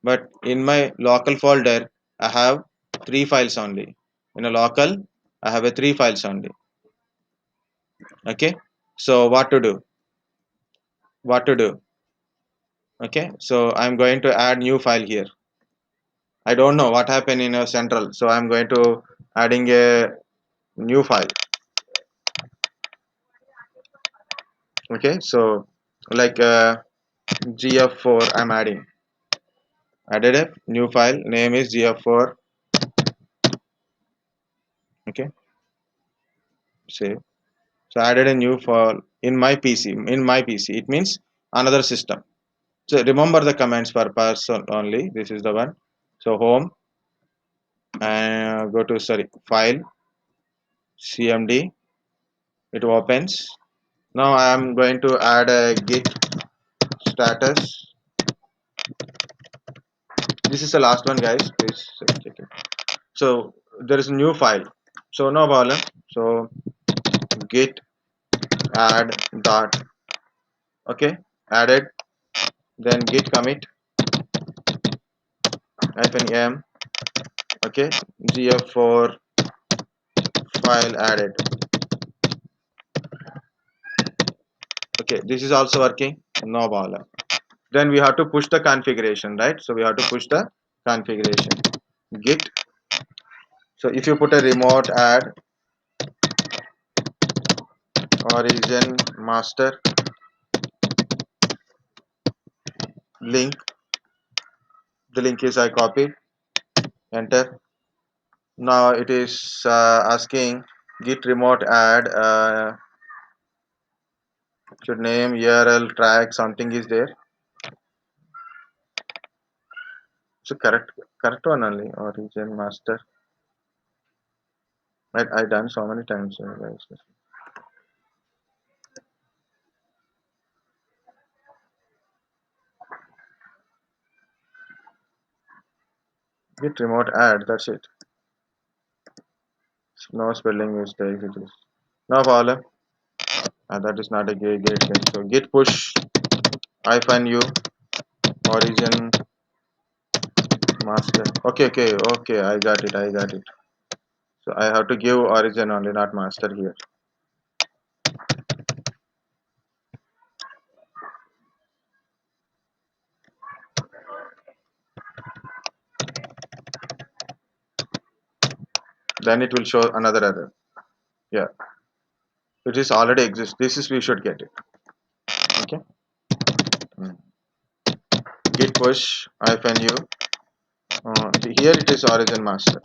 but in my local folder I have three files only. In a local, I have a three files only. Okay, so what to do? What to do? Okay, so I'm going to add new file here. I don't know what happened in a central, so I'm going to adding a new file. Okay, so like gf4 I'm added a new file name is gf4. Okay, save. So I added a new file in my PC. In my PC, it means another system. So remember the commands for person only. This is the one. So home and go to sorry file cmd. It opens. Now I am going to add a git status. This is the last one, guys. Please check it. So there is a new file. So no problem. So git add dot. Okay, added. Then git commit -m. Okay, gf4 file added. Okay, this is also working. No problem. Then we have to push the configuration, right? So we have to push the configuration. Git. So if you put a remote add origin master link, the link is I copied. Enter. Now it is asking git remote add should name url track something is there. So correct one only origin master. I done so many times. Guys. Git remote add. That's it. No spelling mistake. It is no problem. That is not a gate. So git push hyphen u origin master. Okay. I got it. So I have to give origin only, not master here. Then it will show another error. Yeah, it is already exists. This is we should get it. Okay. Mm. Git push hyphen u. Here it is origin master.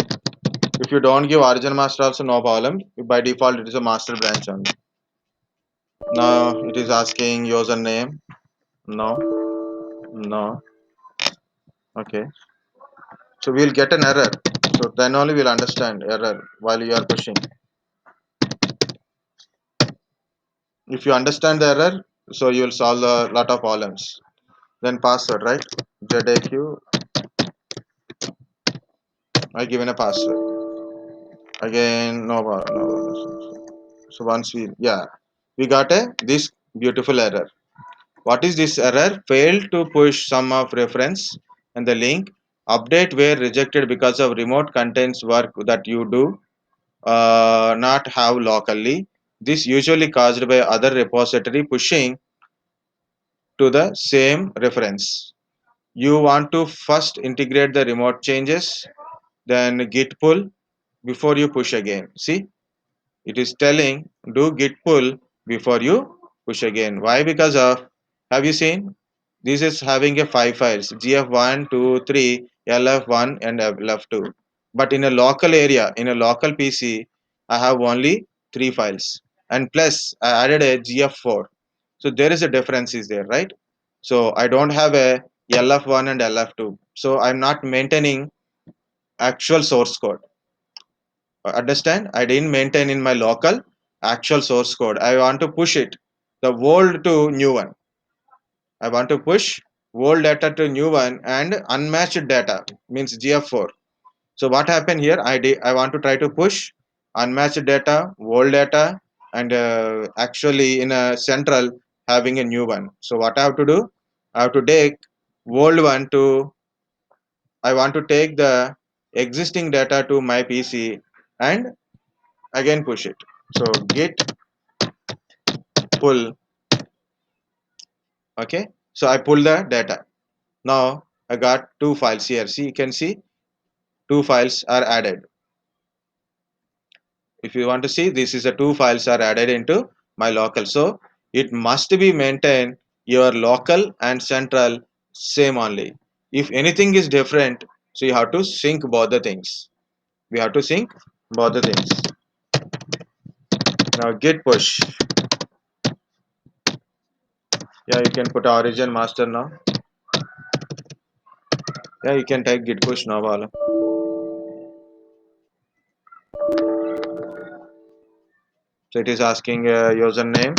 If you don't give origin master also no problem. By default it is a master branch only. Now it is asking username. No. No. Okay. So we'll get an error. So then only we'll understand error while you are pushing. If you understand the error, so you will solve a lot of problems. Then password, right? ZAQ. I given a password. Again, no. So once we got a this Beautiful error. What is this error? Failed to push some of reference and the link. Update were rejected because of remote contains work that you do not have locally. This usually caused by other repository pushing to the same reference. You want to first integrate the remote changes, then git pull before you push again. See, it is telling do git pull before you push again. Why? Because of, have you seen? This is having a 5 files gf1, 2, 3, lf1 and lf2. But in a local area, in a local PC, I have only 3 files. And plus I added a gf4. So there is a difference is there, right? So I don't have a lf1 and lf2. So I'm not maintaining actual source code. Understand? I didn't maintain in my local actual source code. I want to push it, the old to new one. I want to push old data to new one and unmatched data means gf4. So what happened here? I want to try to push unmatched data, old data, and actually in a central having a new one. So what I have to do? I have to take old one to, I want to take the existing data to my PC and again push it. So git pull. Okay, so I pull the data. Now I got 2 files here. See, you can see 2 files are added. If you want to see, this is the 2 files are added into my local. So it must be maintained your local and central same only. If anything is different, so you have to sync both the things. We have to sync both the things. Now git push. Yeah, you can put origin master now. Yeah, you can type git push now. Wala. So it is asking username,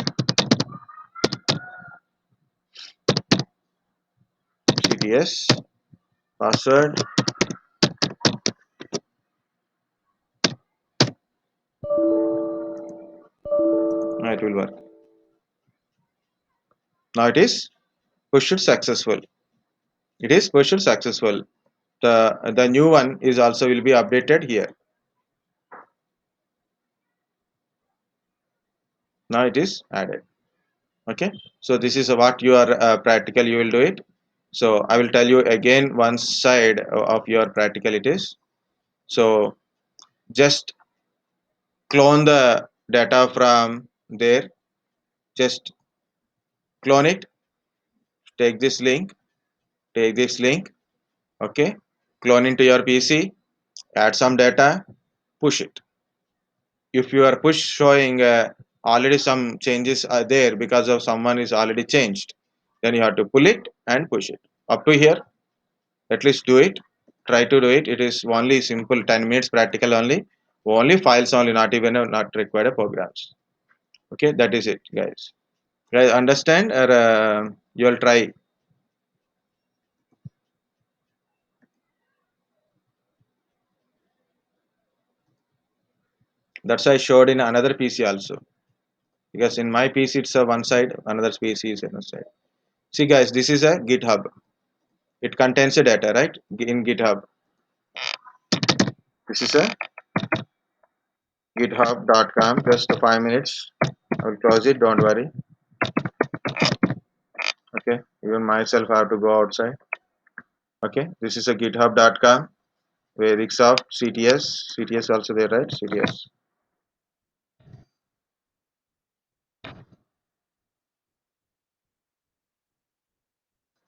CTS, password. Now it will work. Now it is pushed successful. It is pushed successful. The new one is also will be updated here. Now it is added. Okay. So this is what you are practical. You will do it. So I will tell you again one side of your practical it is. So just clone the data from there. Just clone it. Take this link. Take this link. Okay. Clone into your PC. Add some data. Push it. If your push showing already some changes are there because of someone is already changed, then you have to pull it and push it up to here. At least do it, try to do it. It is only simple 10 minutes practical only files only, not even not required programs. Okay, that is it, guys understand, or you'll try. That's I showed in another PC also, because in my PC it's a one side, another PC is another side. See guys, this is a github. It contains a data, right? In github, this is a github.com. Just 5 minutes, I will close it, don't worry. Okay, even myself I have to go outside. Okay, this is a github.com, vedicsoftcts also there, right? CTS.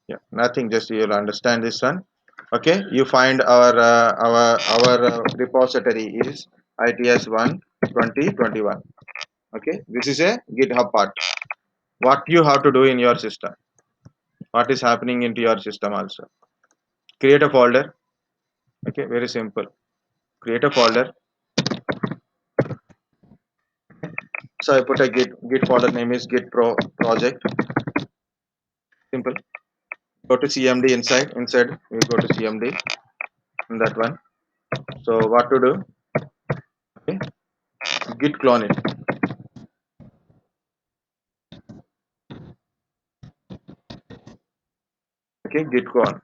Yeah, nothing, just you'll understand this one. Okay, you find our repository is its1 2021. Okay, this is a github part. What you have to do in your system, what is happening into your system also, create a folder. Okay, very simple. Create a folder. So I put a git folder name is git pro project. Simple. Go to cmd, inside we go to cmd in that one. So what to do? Okay, git clone it. Okay, git clone.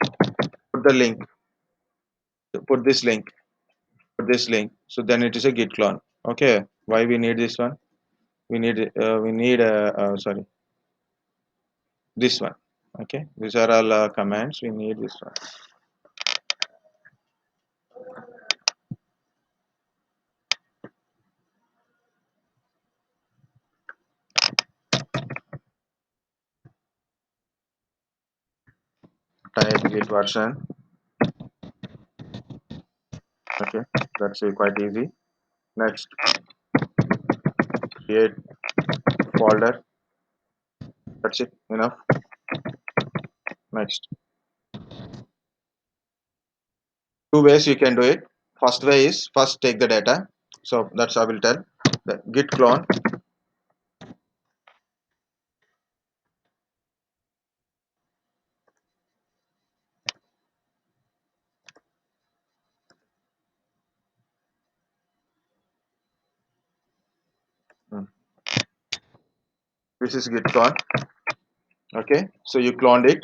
Put the link. Put this link. Put this link. So then it is a git clone. Okay. Why we need this one? We need sorry, this one. Okay. These are all commands. We need this one. Type git version. Okay. That's quite easy. Next, create folder. That's it. Enough. Next, two ways you can do it. First way is first take the data. So that's I will tell. The git clone. Hmm. This is git clone. Okay. So you cloned it.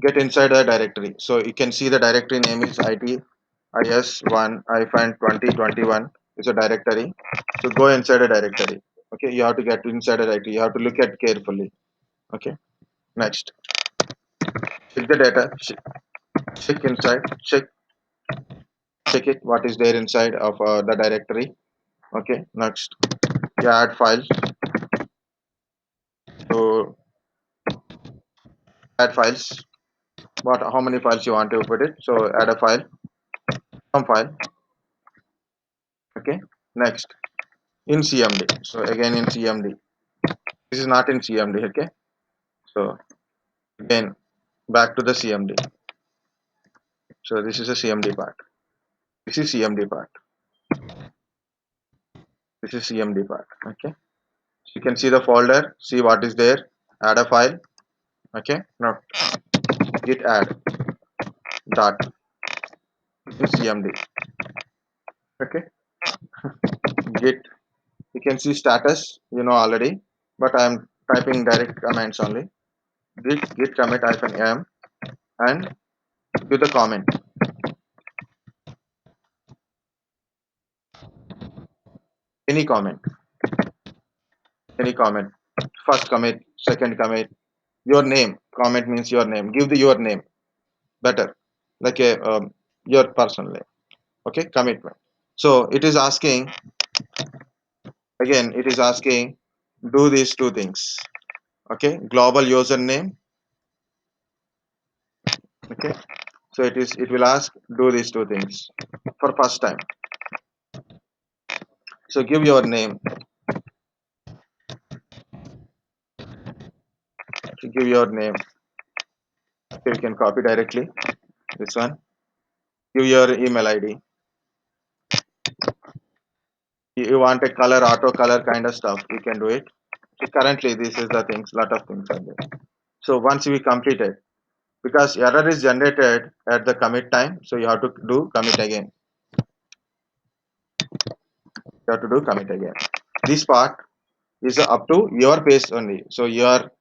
Get inside the directory. So you can see the directory name is is1-2021 is a directory. So go inside a directory. Okay. You have to get inside a directory. You have to look at carefully. Okay. Next, check the data. Check inside. Check it. What is there inside of the directory. Okay. Next, you add files. So add files. What? How many files you want to put it? So add a file. Some file. Okay. Next, in CMD. So again in CMD. This is not in CMD. Okay. So again back to the CMD. So this is a CMD part. This is CMD part. This is CMD part. Okay. So you can see the folder. See what is there. Add a file. Okay. Now git add dot in CMD. Okay. Git. You can see status. You know already. But I am typing direct commands only. Git commit -m and do the comment. Any comment. Any comment. First commit. Second commit. Your name. Comment means your name. Give the your name. Better. Like a your personal name. Okay. Commitment. So it is asking again. It is asking do these two things. Okay. Global username. Okay. So it will ask do these two things for first time. So give your name. So give your name. Okay, you can copy directly this one. Give your email ID. You want a color, auto color kind of stuff, you can do it. So currently this is the things, lot of things are there. So once we complete it, because error is generated at the commit time, so you have to do commit again. You have to do commit again. This part is up to your pace only. So your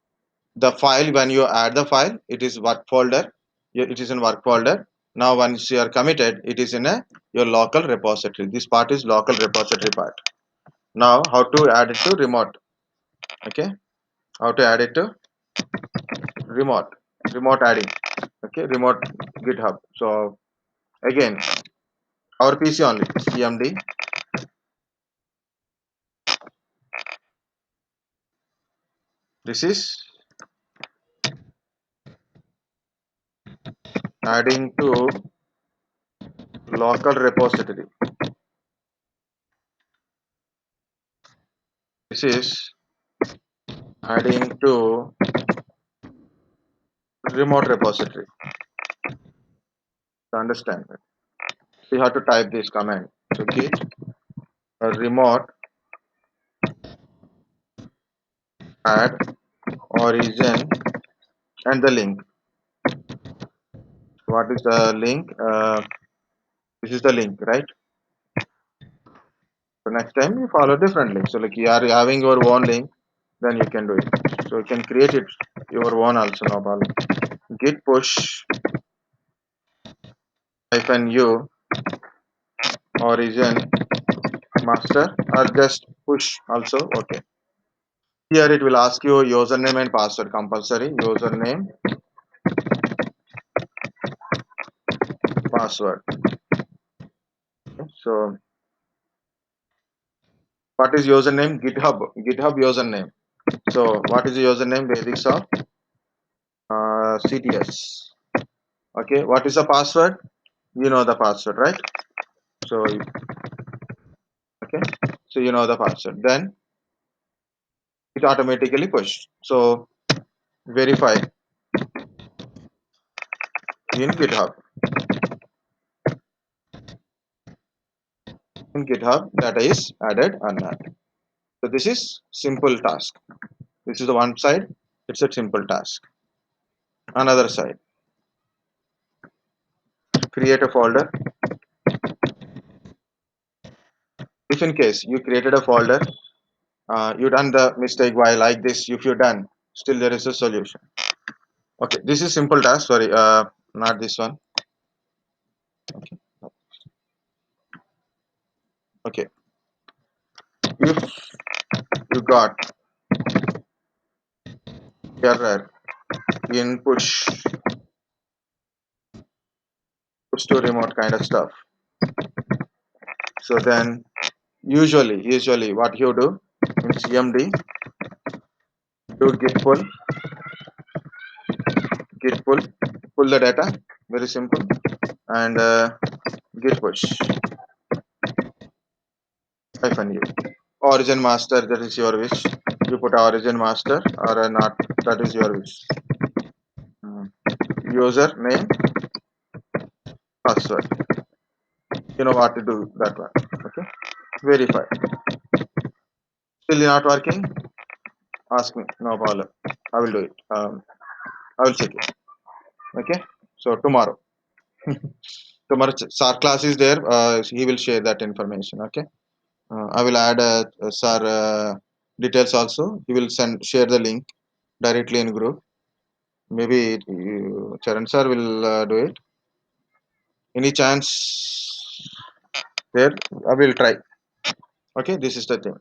the file, when you add the file, it is work folder. It is in work folder. Now once you are committed, it is in a your local repository. This part is local repository part. Now how to add it to remote? Okay, how to add it to remote? Remote adding. Okay, remote GitHub. So again, our PC only cmd. This is adding to local repository. This is adding to remote repository. To understand it, you have to type this command. So git remote add origin and the link. What is the link? This is the link, right? So next time you follow different link. So like you are having your own link, then you can do it. So you can create it your own also, no problem. git push hyphen u origin master, or just push also. Okay. Here it will ask you username and password compulsory. Username, password. So what is username? GitHub username. So what is the username? vedicsoftcts. Okay. What is the password? You know the password, right? So okay. So you know the password. Then it automatically push. So verify in GitHub. In GitHub data is added or not. So this is simple task. This is the one side. It's a simple task. Another side. Create a folder. If in case you created a folder, you done the mistake while like this. If you done, still there is a solution. Okay, this is simple task. Sorry, not this one. Okay, okay. If you got error in push to remote kind of stuff, so then usually what you do in CMD, do git pull the data, very simple, and git push hyphen u origin master, that is your wish. You put origin master or not, that is your wish. Mm. User name, password, you know what to do, that one. Okay, verify. Still not working, ask me, no problem, I will do it. I will check it. Okay, so tomorrow sir class is there, he will share that information. Okay, I will add sir details also. He will share the link directly in group. Maybe Charan sir will do it. Any chance there? I will try. Okay, this is the thing.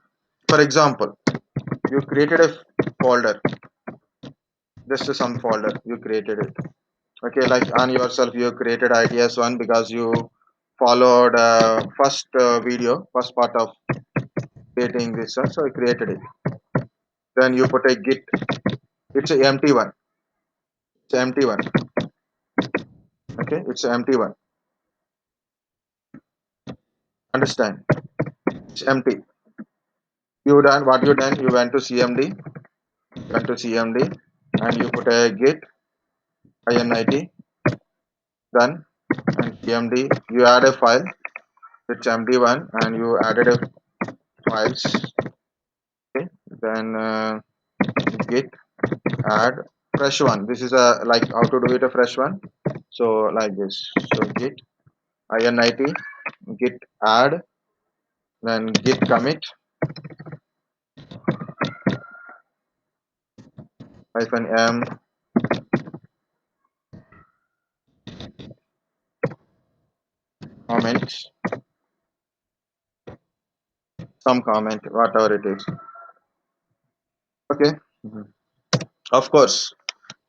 For example, you created a folder, just some folder you created it. Okay, like on yourself you created ideas one because you followed first video, first part of creating this one, so I created it. Then you put a git. It's a empty one. It's empty one. Okay, it's empty one. Understand? It's empty. You done what you done? You went to CMD, and you put a git init done, and CMD. You add a file. It's empty one, and you added a files. Okay, then git add fresh one. This is a like how to do it a fresh one. So like this. So git init git add, then git commit hyphen m comment, some comment, whatever it is. Okay. Mhm. Of course,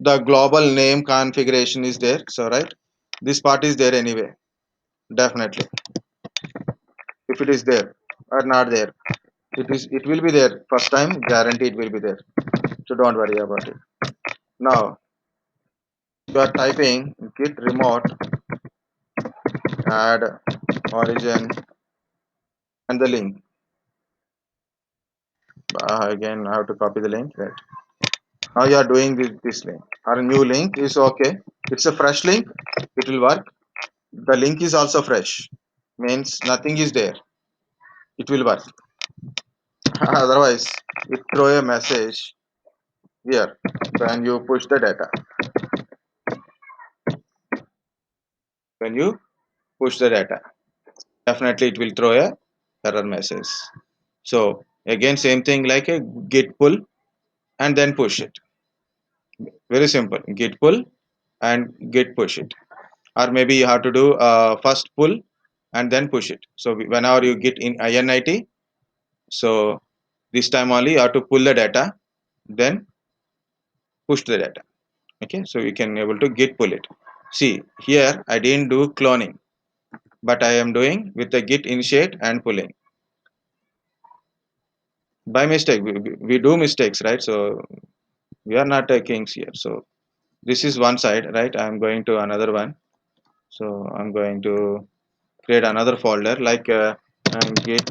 the global name configuration is there. So right, this part is there anyway. Definitely, if it is there or not there, it will be there. First time, guarantee it will be there. So don't worry about it. Now you are typing git remote add origin and the link. Again, I have to copy the link. Right. Now you are doing this link. Our new link is okay. It's a fresh link. It will work. The link is also fresh. Means nothing is there. It will work. Otherwise, it throw a message here when you push the data. When you push the data, definitely it will throw a error message. So again, same thing like a git pull and then push it. Very simple. Git pull and git push it, or maybe you have to do first pull and then push it. So whenever you git in init, so this time only you have to pull the data, then push the data. Okay, so you can able to git pull it. See here I didn't do cloning, but I am doing with the git initiate and pulling by mistake. We do mistakes, right? So we are not kings here. So this is one side, right? I'm going to another one. So I'm going to create another folder like git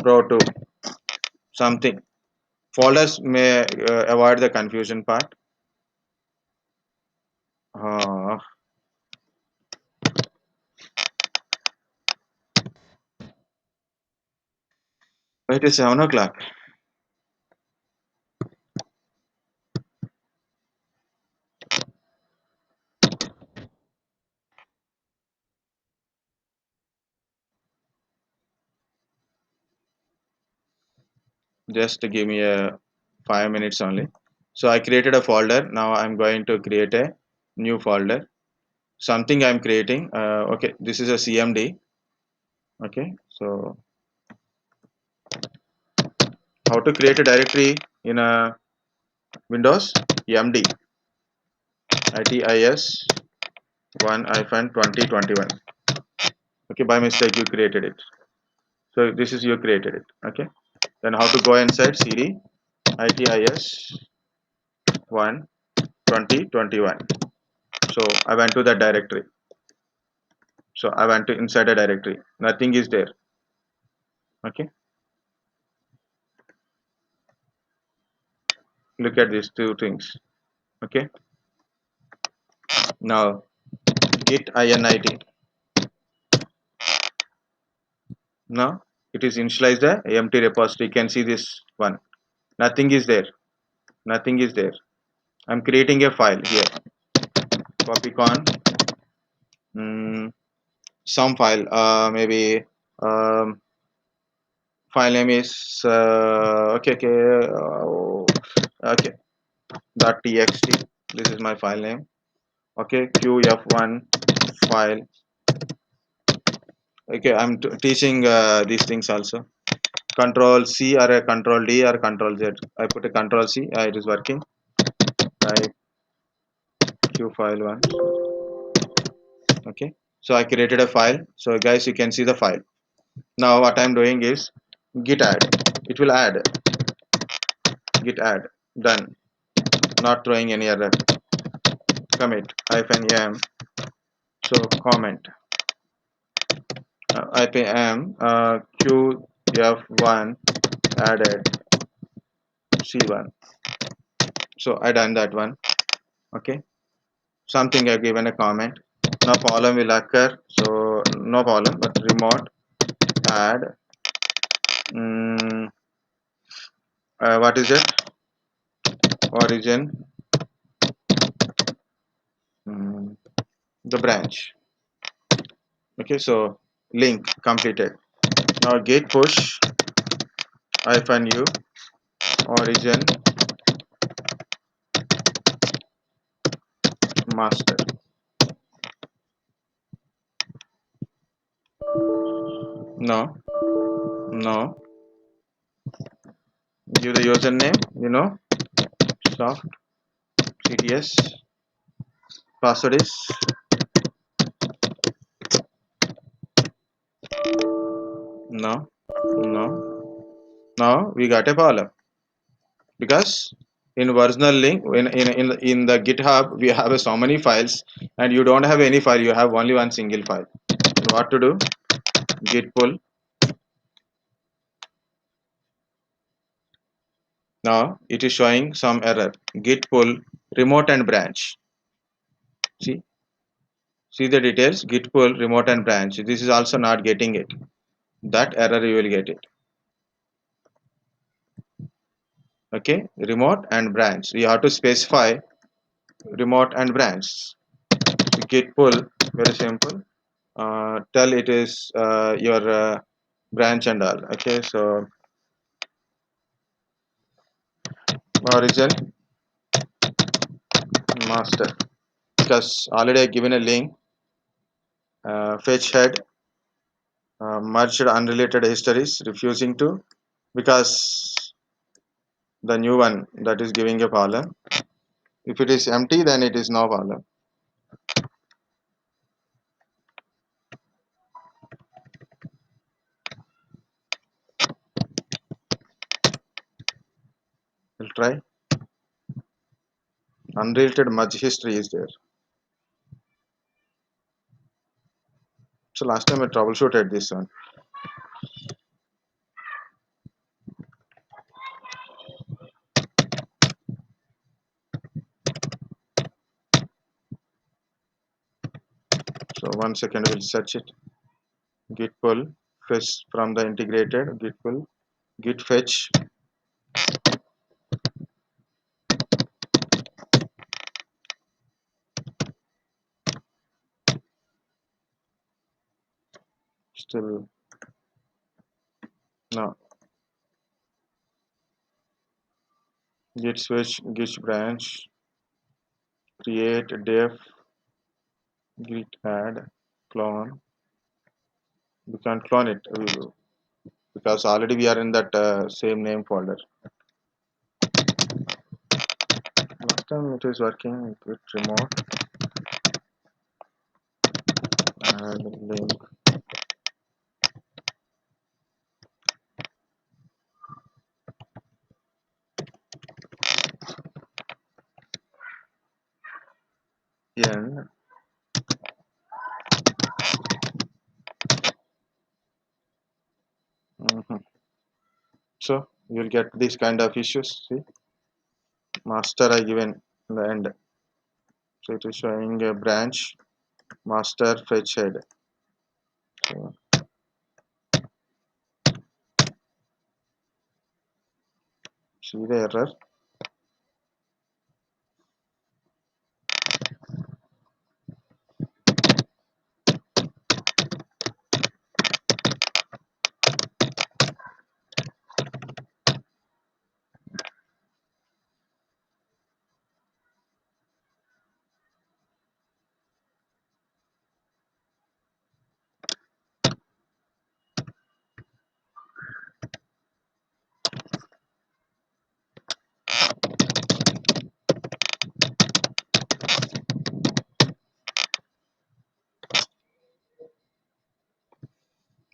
pro2 something. Folders may avoid the confusion part. uh, it is 7 o'clock. Just give me a 5 minutes only. So I created a folder. Now I'm going to create a new folder. Something I'm creating. Okay, this is a cmd. Okay, so how to create a directory in a Windows? md itis 1-2021. Okay, by mistake you created it. So this is you created it. Okay, then how to go inside cd itis 1-2021. So I went to that directory. So I went to inside a directory. Nothing is there. Okay, look at these two things. Okay, now git init. Now it is initialized the empty repository. You can see this one. Nothing is there. Nothing is there. I'm creating a file here. Copy con some file. Maybe um, file name is okay dot txt. This is my file name. Okay, qf1 file. Okay, I'm teaching these things also. Control C or a Control D or Control Z. I put a Control C. It is working. Type Q file one. Okay. So I created a file. So guys, you can see the file. Now what I'm doing is git add. It will add. Git add. Done. Not throwing any error. Commit -m. So comment. -m qf1 added c1. So I done that one. Okay. Something I given a comment. No problem will occur. So no problem. But remote add. Mm, what is it? Origin. Mm, the branch. Okay. So link completed. Now git push -u origin master. No. No. Give the username. Soft cts. Password is no. No. Now we got a problem because in versional link in the github we have so many files and you don't have any file, you have only one single file. So what to do? Git pull. Now it is showing some error. Git pull remote and branch. See the details. Git pull remote and branch. This is also not getting it. That error you will get it. Okay, remote and branch. You have to specify remote and branch. So git pull, very simple. Tell it is your branch and all. Okay, so origin master, because already I given a link, fetch head, merged unrelated histories, refusing to, because the new one that is giving a problem. If it is empty, then it is no problem. We'll try. Unrelated merge history is there. So last time I troubleshooted this one. So 1 second we'll search it. Git pull, fetch from the integrated, git pull, git fetch. Still no. Git switch, git branch, create def, git add, clone. We can't clone it because already we are in that same name folder. Last time it is working. Git remote, add link. N. Mhm. So you'll get these kind of issues. See, master I given in the end. So it is showing a branch, master fetch head. So see the error.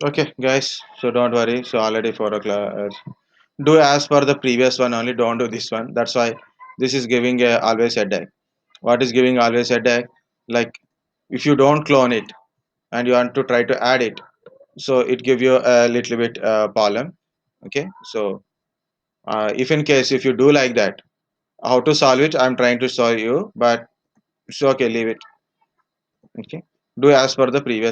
Okay, guys. So don't worry. So already 4 o'clock. Do as per the previous one only. Don't do this one. That's why this is giving a always headache. What is giving always headache? Like if you don't clone it and you want to try to add it, so it give you a little bit problem. Okay. So if in case if you do like that, how to solve it? I'm trying to solve you, but it's okay. Leave it. Okay. Do as per the previous.